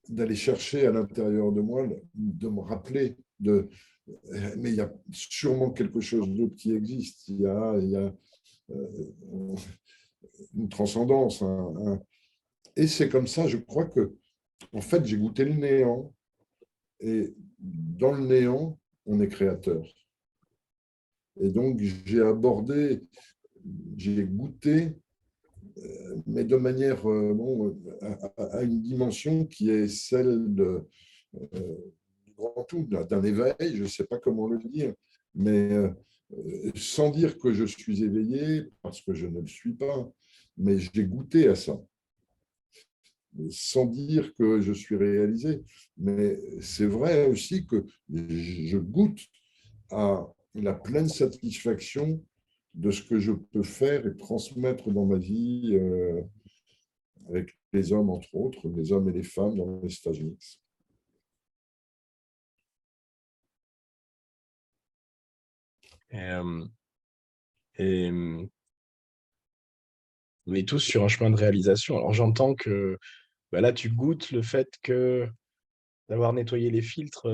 d'aller chercher à l'intérieur de moi, de me rappeler mais il y a sûrement quelque chose d'autre qui existe. Il y a une transcendance. Et c'est comme ça, je crois que, en fait, j'ai goûté le néant. Et dans le néant, on est créateur. Et donc, j'ai goûté, mais de manière bon, à une dimension qui est celle du grand tout, d'un éveil, je ne sais pas comment le dire, mais sans dire que je suis éveillé, parce que je ne le suis pas, mais j'ai goûté à ça, sans dire que je suis réalisé. Mais c'est vrai aussi que je goûte à la pleine satisfaction de ce que je peux faire et transmettre dans ma vie avec les hommes, entre autres, les hommes et les femmes dans les stages mixtes. Et, et, on est tous sur un chemin de réalisation. Alors j'entends que bah là, tu goûtes le fait que d'avoir nettoyé les filtres,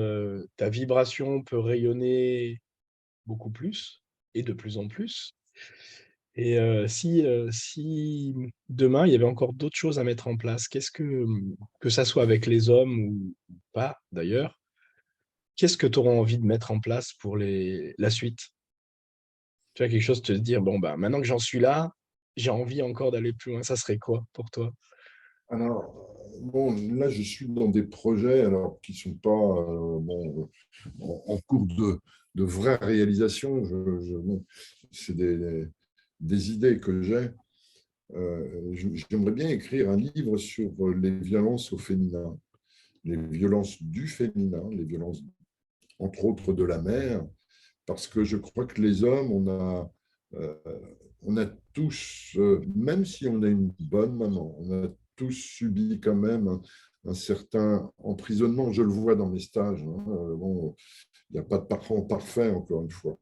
ta vibration peut rayonner beaucoup plus et de plus en plus. Et si demain, il y avait encore d'autres choses à mettre en place, que ça soit avec les hommes ou pas d'ailleurs, qu'est-ce que tu auras envie de mettre en place pour la suite? Tu vois, quelque chose, te dire, bon, bah, maintenant que j'en suis là, j'ai envie encore d'aller plus loin. Ça serait quoi pour toi? Alors, bon, là, je suis dans des projets alors, qui ne sont pas bon, en cours de vraie réalisation. Bon, c'est des idées que j'ai. J'aimerais bien écrire un livre sur les violences au féminin, les violences du féminin, les violences, entre autres, de la mère, parce que je crois que les hommes, euh, on a tous, même si on a une bonne maman, on a tous subi quand même un certain emprisonnement. Je le vois dans mes stages. Hein. Bon, il n'y a pas de parent parfait, encore une fois.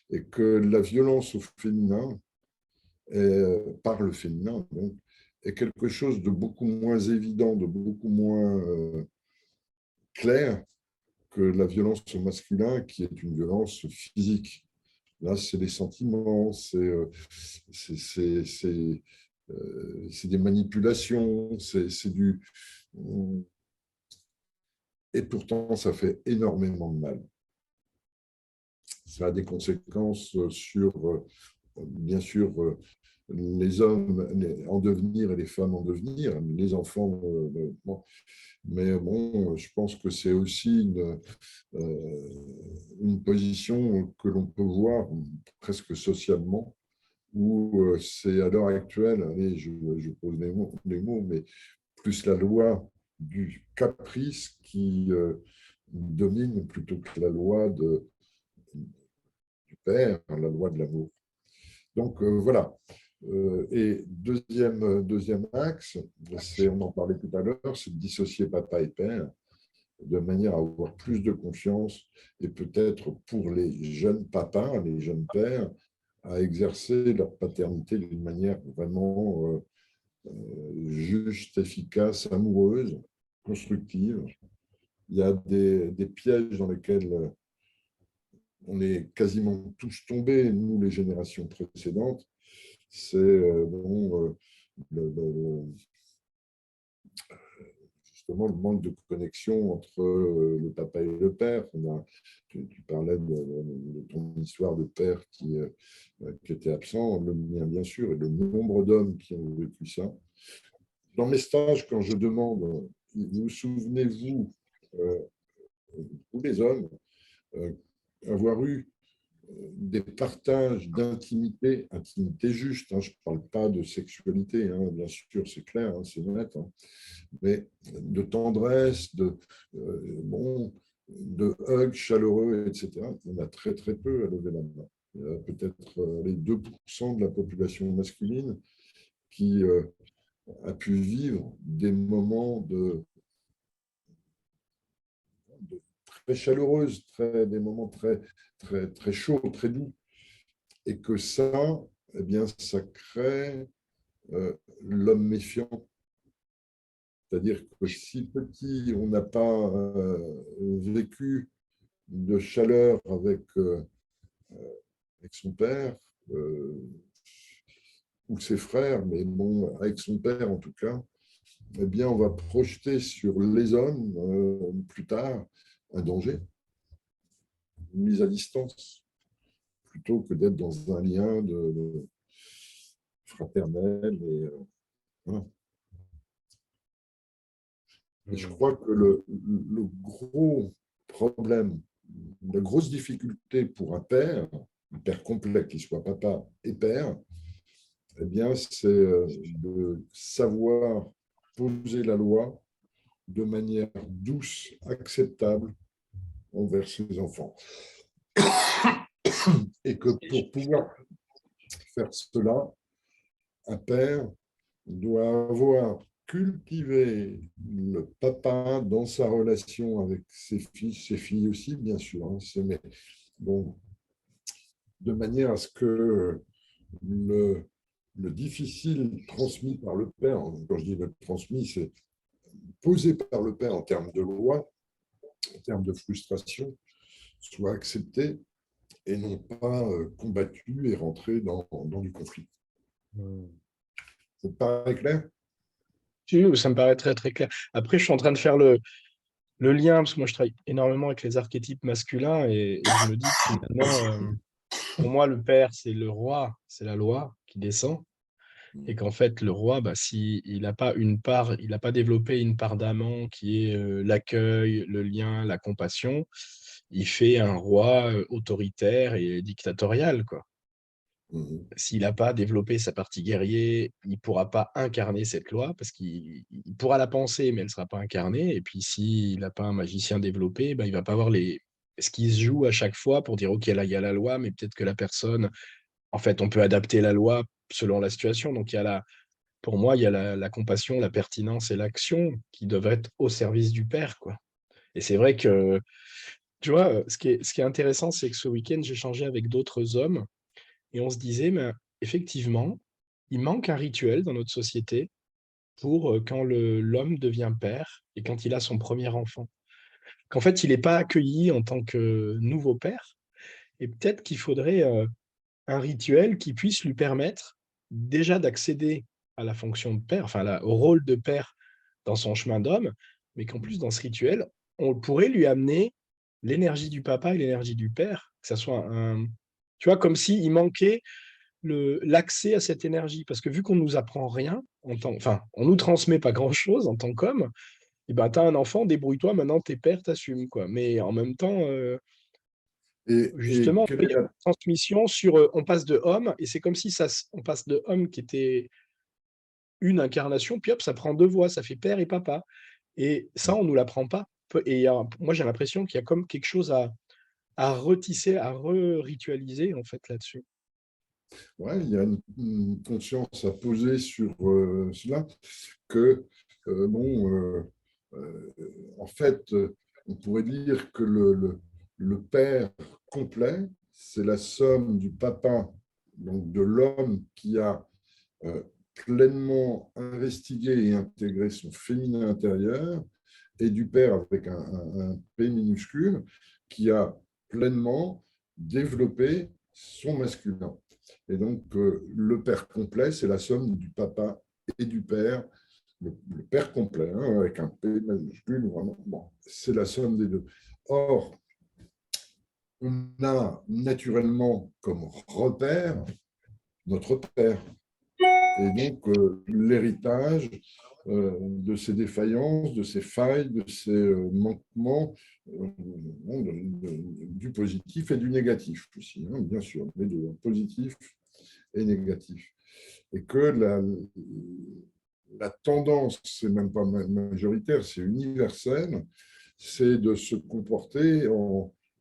Et que la violence au féminin, par le féminin, donc, est quelque chose de beaucoup moins évident, de beaucoup moins clair que la violence au masculin, qui est une violence physique. Là, c'est des sentiments, c'est des manipulations, c'est du... Et pourtant, ça fait énormément de mal. Ça a des conséquences sur, bien sûr, les hommes en devenir et les femmes en devenir, les enfants. Bon. Mais bon, je pense que c'est aussi une position que l'on peut voir presque socialement, où c'est à l'heure actuelle, allez, je pose les mots, mais plus la loi du caprice qui domine plutôt que la loi du père, la loi de l'amour. Donc voilà. Et deuxième axe, on en parlait tout à l'heure, c'est de dissocier papa et père de manière à avoir plus de confiance et peut-être pour les jeunes papas, les jeunes pères, à exercer leur paternité d'une manière vraiment juste, efficace, amoureuse, constructive. Il y a des pièges dans lesquels on est quasiment tous tombés, nous, les générations précédentes. C'est bon, justement le manque de connexion entre le papa et le père. Tu parlais de ton histoire de père qui était absent, le mien bien sûr, et le nombre d'hommes qui ont vécu ça. Dans mes stages, quand je demande, vous souvenez-vous, tous les hommes, avoir eu des partages d'intimité, intimité juste, hein, je ne parle pas de sexualité, hein, bien sûr, c'est clair, hein, c'est net, hein, mais de tendresse, bon, de hugs chaleureux, etc. Il y en a très très peu à lever la main. Il y a peut-être les 2% de la population masculine qui a pu vivre des moments de très chaleureuses, des moments très, très, très chauds, très doux. Et que ça, eh bien, ça crée l'homme méfiant. C'est-à-dire que si petit, on n'a pas vécu de chaleur avec son père ou ses frères, mais bon, avec son père en tout cas, eh bien, on va projeter sur les hommes plus tard un danger, une mise à distance, plutôt que d'être dans un lien fraternel. Voilà. Et je Mmh. crois que le gros problème, la grosse difficulté pour un père complet, qui soit papa et père, eh bien, c'est de savoir poser la loi de manière douce, acceptable envers ses enfants. Et que Et pour pouvoir faire cela, un père doit avoir cultivé le papa dans sa relation avec ses fils, ses filles aussi, bien sûr, hein, mais bon, de manière à ce que le, le difficile transmis par le père, quand je dis le transmis, c'est posé par le père en termes de loi, en termes de frustration, soit accepté et non pas combattu et rentré dans du conflit. Mmh. Ça te paraît clair? Si, oui, ça me paraît très, très clair. Après, je suis en train de faire le lien, parce que moi, je travaille énormément avec les archétypes masculins et je me dis que finalement, pour moi, le père, c'est le roi, c'est la loi qui descend. Et qu'en fait, le roi, bah, si il n'a pas une part, il n'a pas développé une part d'amant qui est l'accueil, le lien, la compassion, il fait un roi autoritaire et dictatorial, quoi. Mhm. S'il n'a pas développé sa partie guerrier, il ne pourra pas incarner cette loi parce qu'il pourra la penser, mais elle ne sera pas incarnée. Et puis, s'il n'a pas un magicien développé, bah, il ne va pas avoir ce qui se joue à chaque fois pour dire, OK, là, il y a la loi, mais peut-être que la personne, en fait, on peut adapter la loi selon la situation. Donc, pour moi, il y a la compassion, la pertinence et l'action qui doivent être au service du père, quoi. Et c'est vrai que, tu vois, ce qui est intéressant, c'est que ce week-end, j'ai échangé avec d'autres hommes et on se disait, mais effectivement, il manque un rituel dans notre société pour quand l'homme devient père et quand il a son premier enfant. Qu'en fait, il n'est pas accueilli en tant que nouveau père. Et peut-être qu'il faudrait un rituel qui puisse lui permettre déjà d'accéder à la fonction de père, enfin au rôle de père dans son chemin d'homme, mais qu'en plus, dans ce rituel, on pourrait lui amener l'énergie du papa et l'énergie du père, que ça soit tu vois, comme s'il manquait l'accès à cette énergie. Parce que vu qu'on nous apprend rien, enfin, on nous transmet pas grand-chose en tant qu'homme, et ben, t'as un enfant, débrouille-toi, maintenant t'es père, t'assumes, quoi. Mais en même temps, Et justement, quelle il est y a la... une transmission sur, on passe de homme, et c'est comme si on passe de homme qui était une incarnation, puis hop, ça prend deux voix, ça fait père et papa. Et ça, on nous l'apprend pas. Et moi, j'ai l'impression qu'il y a comme quelque chose à retisser, à re-ritualiser, en fait, là-dessus. Ouais, il y a une conscience à poser sur cela, que, bon, euh, en fait, on pourrait dire que le père complet, c'est la somme du papa, donc de l'homme qui a euh, pleinement investigué et intégré son féminin intérieur, et du père avec un P minuscule, qui a pleinement développé son masculin. Et donc, le père complet, c'est la somme du papa et du père, le père complet, hein, avec un P majuscule, vraiment, bon, c'est la somme des deux. Or, on a naturellement comme repère notre père. Et donc, l'héritage de ses défaillances, de ses failles, de ses manquements, du positif et du négatif aussi, hein, bien sûr, les deux, positif et négatif. Et que la tendance, c'est même pas majoritaire, c'est universel, c'est de se comporter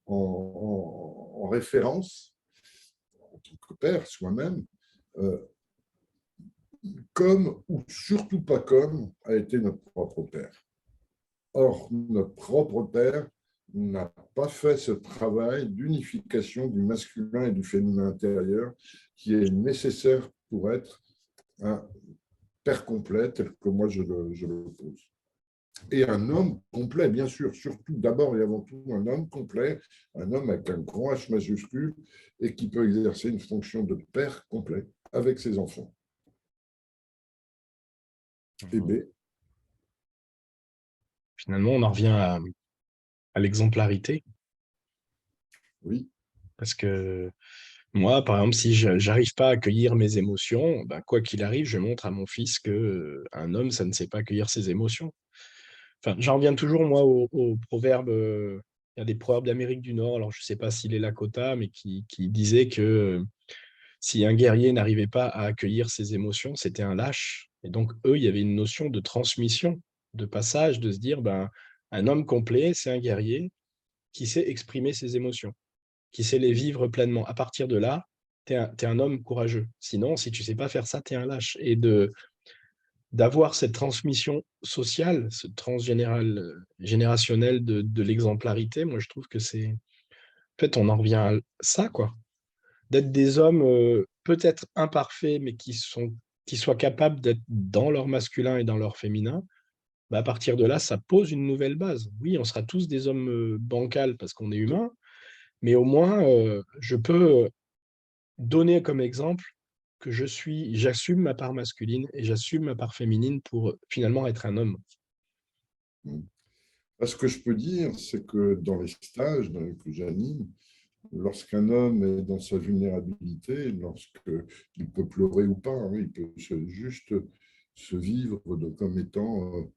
en référence, en tant que père soi-même, euh, comme ou surtout pas comme a été notre propre père. Or, notre propre père n'a pas fait ce travail d'unification du masculin et du féminin intérieur qui est nécessaire pour être un père complet tel que moi je le pose. Et un homme complet, bien sûr, surtout d'abord et avant tout un homme complet, un homme avec un grand H majuscule et qui peut exercer une fonction de père complet avec ses enfants. Et B. Finalement, on en revient à l'exemplarité. Oui. Parce que moi, par exemple, si je n'arrive pas à accueillir mes émotions, ben, quoi qu'il arrive, je montre à mon fils que un homme, ça ne sait pas accueillir ses émotions. Enfin, j'en reviens toujours, moi, au proverbe. Il y a des proverbes d'Amérique du Nord, alors je ne sais pas s'il est Lakota, mais qui disait que si un guerrier n'arrivait pas à accueillir ses émotions, c'était un lâche. Et donc, eux, il y avait une notion de transmission, de passage, de se dire, ben, un homme complet, c'est un guerrier qui sait exprimer ses émotions, qui sait les vivre pleinement. À partir de là, tu es un homme courageux. Sinon, si tu ne sais pas faire ça, tu es un lâche. Et d'avoir cette transmission sociale, ce transgénérationnel de l'exemplarité, moi, je trouve que c'est... En fait, on en revient à ça, quoi. D'être des hommes peut-être imparfaits, mais qui soient capables d'être dans leur masculin et dans leur féminin. Bah, à partir de là, ça pose une nouvelle base. Oui, on sera tous des hommes bancals parce qu'on est humain, mais au moins, je peux donner comme exemple que j'assume ma part masculine et j'assume ma part féminine pour finalement être un homme. Ce que je peux dire, c'est que dans les stages que j'anime, lorsqu'un homme est dans sa vulnérabilité, lorsqu'il peut pleurer ou pas, hein, il peut juste se vivre comme étant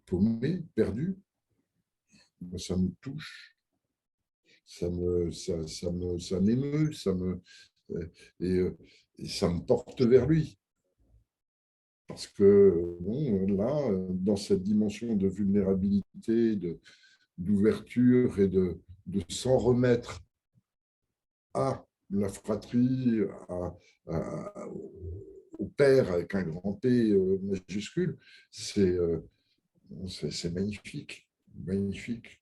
paumé, perdu, ça me touche, ça m'émeut, et, euh, et ça me porte vers lui. Parce que bon, là, dans cette dimension de vulnérabilité, d'ouverture et de s'en remettre à la fratrie, à, au père avec un grand P majuscule, c'est magnifique, magnifique.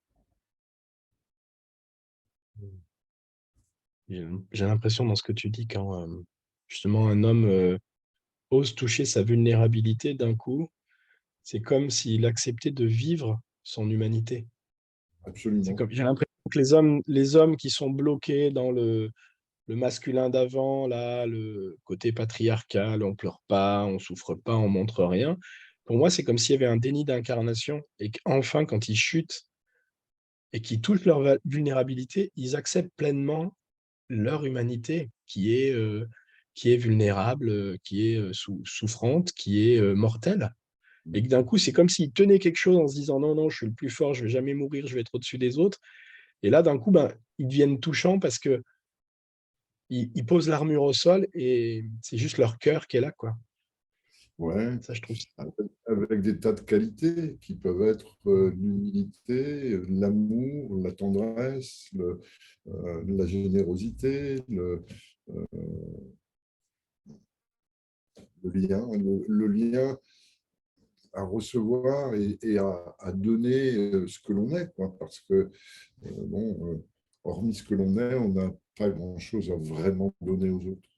J'ai l'impression dans ce que tu dis, quand justement un homme ose toucher sa vulnérabilité d'un coup, c'est comme s'il acceptait de vivre son humanité. C'est Absolument. comme, j'ai l'impression que les hommes qui sont bloqués dans le masculin d'avant, là, le côté patriarcal, on pleure pas, on souffre pas, on montre rien. Pour moi, c'est comme s'il y avait un déni d'incarnation et qu'enfin, quand ils chutent et qu'ils touchent leur vulnérabilité, ils acceptent pleinement leur humanité qui est vulnérable, qui est souffrante, qui est mortelle. Et que d'un coup, c'est comme s'ils tenaient quelque chose en se disant non, non, je suis le plus fort, je vais jamais mourir, je vais être au-dessus des autres. Et là, d'un coup, ben, ils deviennent touchants parce que ils posent l'armure au sol et c'est juste leur cœur qui est là, quoi. Ouais. Ça, je trouve ça. Avec des tas de qualités qui peuvent être l'humilité, l'amour, la tendresse, la générosité, euh, le lien, le lien à recevoir et à donner ce que l'on est, quoi, parce que, bon, hormis ce que l'on est, on n'a pas grand-chose à vraiment donner aux autres.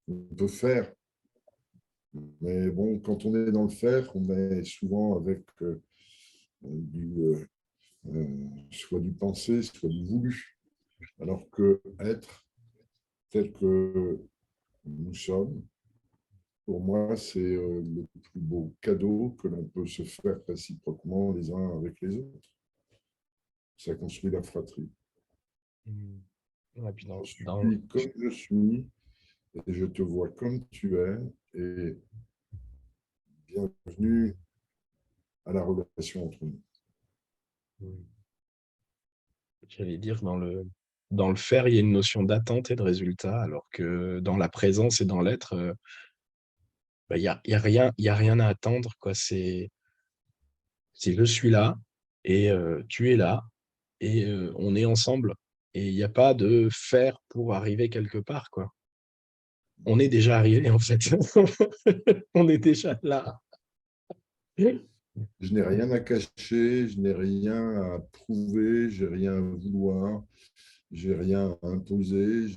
On peut faire, mais bon, quand on est dans le faire, on est souvent avec du, soit du pensé, soit du voulu. Alors que être tel que nous sommes, pour moi, c'est le plus beau cadeau que l'on peut se faire réciproquement les uns avec les autres. Ça construit la fratrie. Mm. Ouais, puis Je suis comme je suis et je te vois comme tu es. Et bienvenue à la relation entre nous. J'allais dire, dans le faire, il y a une notion d'attente et de résultat, alors que dans la présence et dans l'être, bah, il y a rien à attendre, quoi. C'est je suis là et tu es là et on est ensemble. Et il n'y a pas de faire pour arriver quelque part, quoi. On est déjà arrivé, en fait. On est déjà là. Je n'ai rien à cacher, je n'ai rien à prouver, je n'ai rien à vouloir, je n'ai rien à imposer.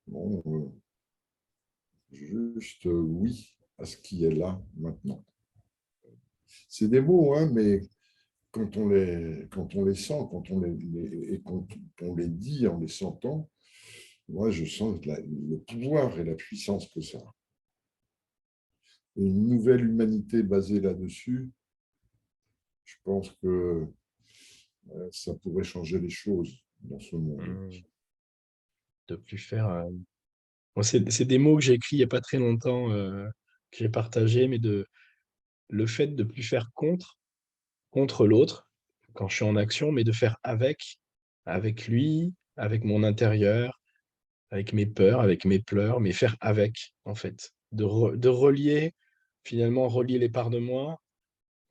Bon, juste oui à ce qui est là maintenant. C'est des mots, hein, mais quand on les sent, et quand on les dit en les sentant, moi, je sens le pouvoir et la puissance que ça a. Et une nouvelle humanité basée là-dessus, je pense que ça pourrait changer les choses dans ce monde. De plus faire. Moi, c'est des mots que j'ai écrits il n'y a pas très longtemps, que j'ai partagés, mais le fait de plus faire contre l'autre quand je suis en action, mais de faire avec lui, avec mon intérieur, avec mes peurs, avec mes pleurs, mais faire avec, en fait. De relier, finalement, relier les parts de moi,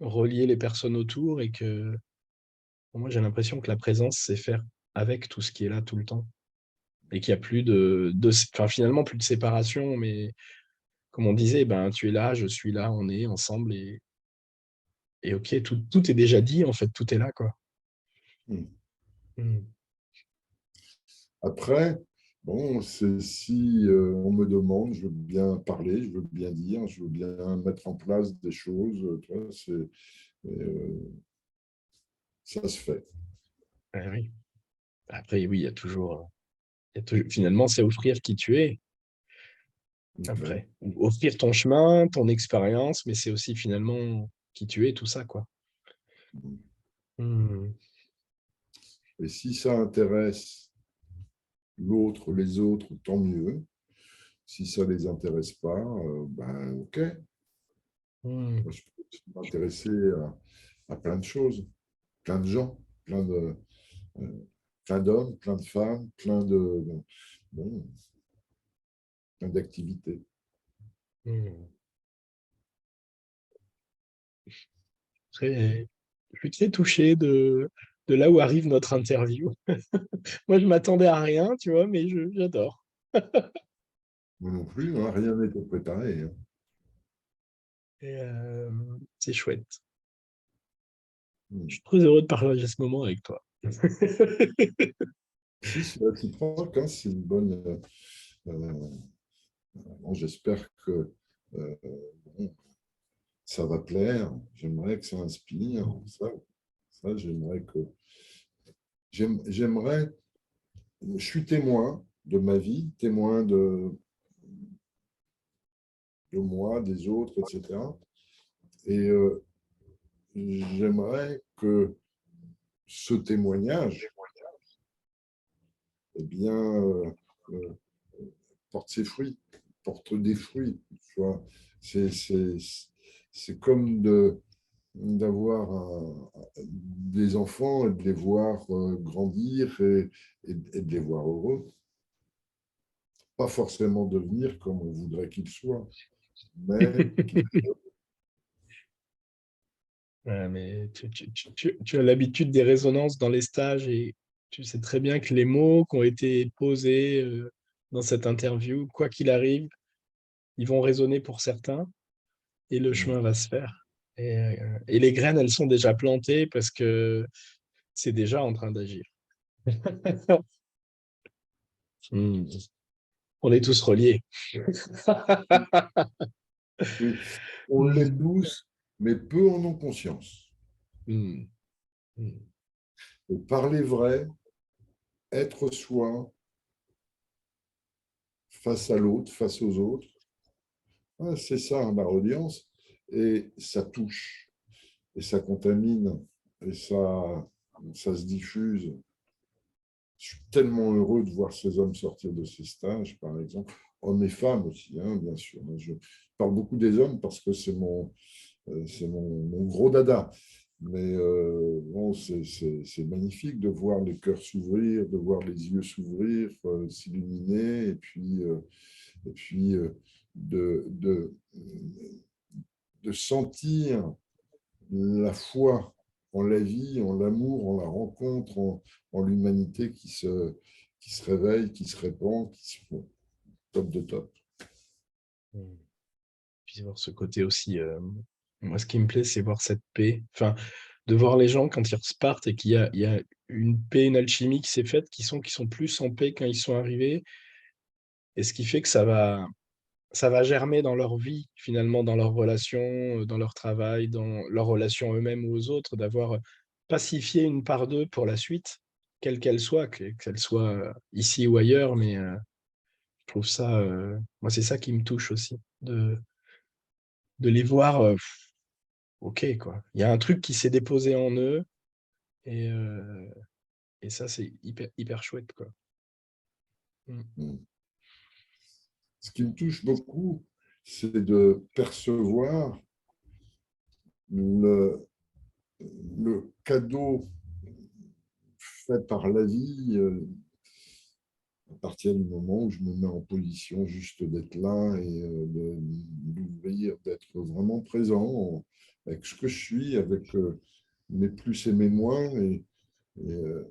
relier les personnes autour, et que pour moi, j'ai l'impression que la présence, c'est faire avec tout ce qui est là tout le temps. Et qu'il n'y a plus enfin, finalement, plus de séparation, mais comme on disait, ben, tu es là, je suis là, on est ensemble, et ok, tout est déjà dit, en fait, tout est là, quoi. Hmm. Mm. Après, bon, si on me demande, je veux bien parler, je veux bien dire, je veux bien mettre en place des choses, tu vois, ça se fait. Ouais, oui. Après, oui, finalement, c'est offrir qui tu es, Ouais. après. Offrir ton chemin, ton expérience, mais c'est aussi finalement qui tu es, tout ça, quoi. Mm. Et si ça intéresse l'autre, les autres, tant mieux. Si ça ne les intéresse pas, ben ok. Mm. Moi, je peux m'intéresser à plein de choses, plein de gens, euh, plein d'hommes, plein de femmes, bon, plein d'activités. Mm. Je suis très touché de là où arrive notre interview. Moi, je m'attendais à rien, tu vois, mais j'adore. Moi non plus, hein, rien n'était préparé. Hein. Et, c'est chouette. Je Hmm. suis très heureux de partager ce moment avec toi. Si, c'est réciproque, hein, c'est une bonne. Bon, j'espère que euh, bon, ça va plaire. J'aimerais que ça inspire. Ça j'aimerais que. J'aimerais. Je suis témoin de ma vie, témoin de moi, des autres, etc. Et j'aimerais que ce témoignage, eh bien, euh, porte ses fruits, porte des fruits. Tu vois. C'est comme d'avoir des enfants et de les voir grandir et de les voir heureux. Pas forcément devenir comme on voudrait qu'ils soient, mais Ouais, mais tu as l'habitude des résonances dans les stages et tu sais très bien que les mots qui ont été posés dans cette interview, quoi qu'il arrive, ils vont résonner pour certains et le chemin va se faire. Et les graines, elles sont déjà plantées parce que c'est déjà en train d'agir. Hmm. On est tous reliés. oui, on l'est tous, mais peu en ont conscience. Hmm. Hmm. Et parler vrai, être soi, face à l'autre, face aux autres, ouais, c'est ça, hein, la reliance. Et ça touche, et ça contamine, et ça se diffuse, je suis tellement heureux de voir ces hommes sortir de ces stages, par exemple, hommes et femmes aussi, hein, bien sûr. Je parle beaucoup des hommes parce que c'est mon gros dada. Mais bon, c'est magnifique de voir les cœurs s'ouvrir, de voir les yeux s'ouvrir, s'illuminer, et puis de sentir la foi en la vie, en l'amour, en la rencontre, en l'humanité qui se réveille, qui se répand, qui se top de top. Mmh. Puis voir ce côté aussi, moi, ce qui me plaît, c'est voir cette paix. Enfin, de voir les gens quand ils repartent et qu'il y a une paix, une alchimie qui s'est faite, qui sont plus en paix quand ils sont arrivés et ce qui fait que ça va germer dans leur vie, finalement, dans leurs relations, dans leur travail, dans leurs relations eux-mêmes ou aux autres, d'avoir, pacifié une part d'eux pour la suite, quelle qu'elle soit, qu'elle soit, ici ou ailleurs, mais je trouve ça, moi, c'est ça qui me touche aussi, de les voir, OK, quoi. Il y a un truc qui s'est déposé en eux et heu et ça, c'est hyper hyper chouette, quoi. Mmh. Ce qui me touche beaucoup, c'est de percevoir le, le cadeau fait par la vie à partir du moment où je me mets en position juste d'être là et d'ouvrir, d'être vraiment présent avec ce que je suis, avec mes plus et mes moins, et, euh,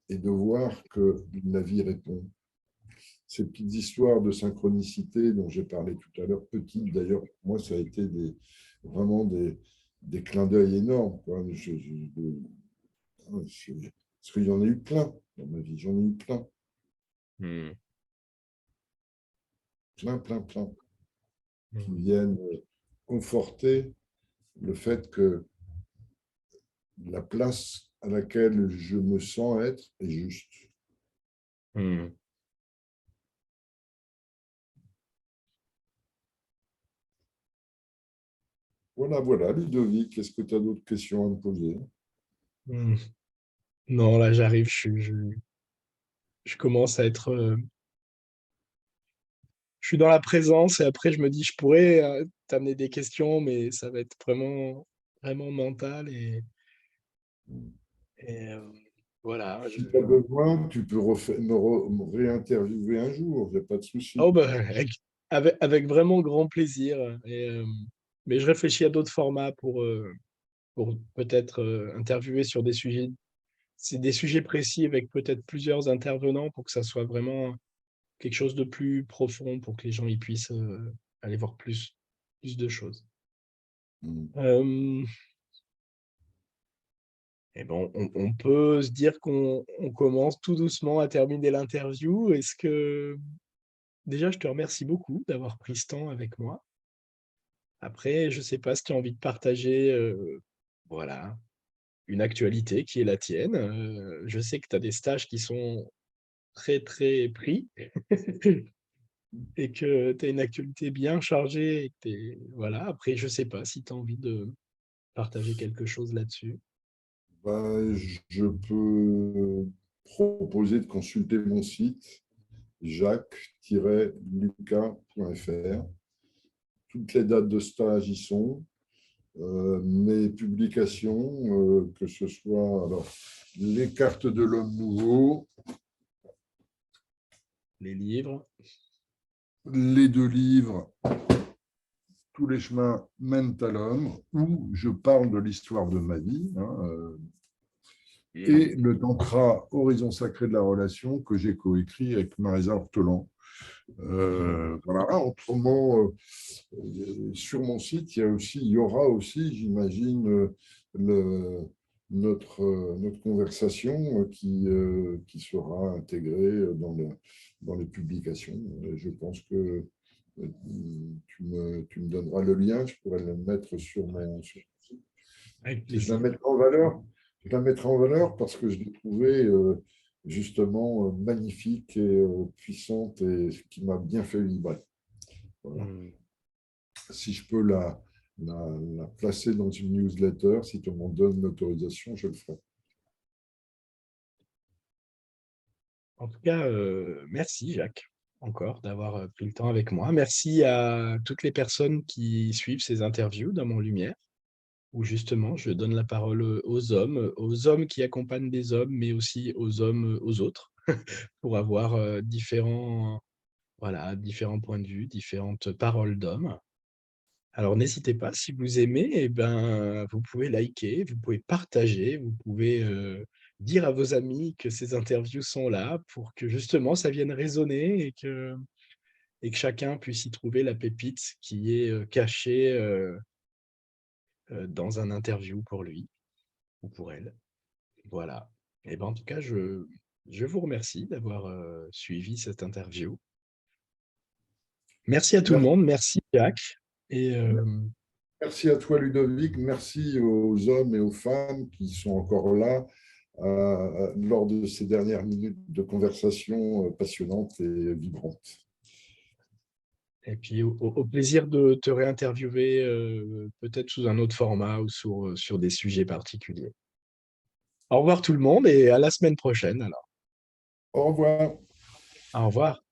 et de voir que la vie répond. Ces petites histoires de synchronicité dont j'ai parlé tout à l'heure, petites d'ailleurs, pour moi, ça a été vraiment des clins d'œil énormes, quoi. Parce qu'il y en a eu plein dans ma vie, j'en ai eu plein, Mmh. plein, plein, plein, qui Mmh. viennent conforter le fait que la place à laquelle je me sens être est juste. Mmh. Voilà, voilà, Ludovic, est-ce que tu as d'autres questions à me poser? Mmh. Non, là, j'arrive, je commence à être, je suis dans la présence et après je me dis: «Je pourrais, t'amener des questions, mais ça va être vraiment vraiment mental» et voilà, Si tu as besoin, tu peux me réinterviewer un jour, il n'y a pas de souci. oh bah, avec vraiment grand plaisir mais je réfléchis à d'autres formats pour peut-être, interviewer sur des sujets c'est des sujets précis avec peut-être plusieurs intervenants pour que ça soit vraiment quelque chose de plus profond pour que les gens, ils puissent, aller voir plus de choses. Mm. Hem et bon, on peut se dire qu'on commence tout doucement à terminer l'interview. Est-ce que déjà, je te remercie beaucoup d'avoir pris ce temps avec moi. Après, je sais pas si tu as envie de partager, voilà, une actualité qui est la tienne. Je sais que tu as des stages qui sont très, très pris et que tu as une actualité bien chargée et que tu voilà, après, je sais pas si tu as envie de partager quelque chose là-dessus? Bah, je peux proposer de consulter mon site jacques-lucas.fr. Toutes les dates de stage y sont. Mes publications, que ce soit alors, les cartes de l'homme nouveau, Les livres? les deux livres, tous les chemins mènent à l'homme, où je parle de l'histoire de ma vie, hein, et le tantra Horizon sacré de la relation que j'ai coécrit avec Marisa Ortolan. Voilà. Autrement, sur mon site, il y aura aussi, j'imagine, notre conversation qui sera intégrée dans les publications. Et je pense que tu me donneras le lien, je pourrais le mettre sur mon site. Avec Et je la plaisir. mettrai en valeur. Je la mettrai en valeur parce que je l'ai trouvée justement magnifique et puissante et qui m'a bien fait vibrer. Voilà. Mmh. Si je peux la placer dans une newsletter, si tu m'en donnes l'autorisation, je le ferai. En tout cas, merci Jacques, encore d'avoir, pris le temps avec moi. Merci à toutes les personnes qui suivent ces interviews dans mon Lumière, où justement je donne la parole, aux hommes qui accompagnent des hommes, mais aussi aux hommes, aux autres, pour avoir, différents points de vue, différentes paroles d'hommes. Alors n'hésitez pas, si vous aimez, eh ben, vous pouvez liker, vous pouvez partager, vous pouvez, dire à vos amis que ces interviews sont là pour que justement ça vienne résonner et que chacun puisse y trouver la pépite qui est, cachée, dans un interview pour lui ou pour elle. Voilà. Et ben, en tout cas, je vous remercie d'avoir, suivi cette interview. Merci à tout le Merci, monde, merci Jacques et merci à toi, Ludovic. Merci aux hommes et aux femmes qui sont encore là lors de ces dernières minutes de conversation passionnantes et vibrantes. et puis au plaisir de te réinterviewer, peut-être sous un autre format ou sur des sujets particuliers. Au revoir tout le monde et à la semaine prochaine alors. Au revoir. Au revoir.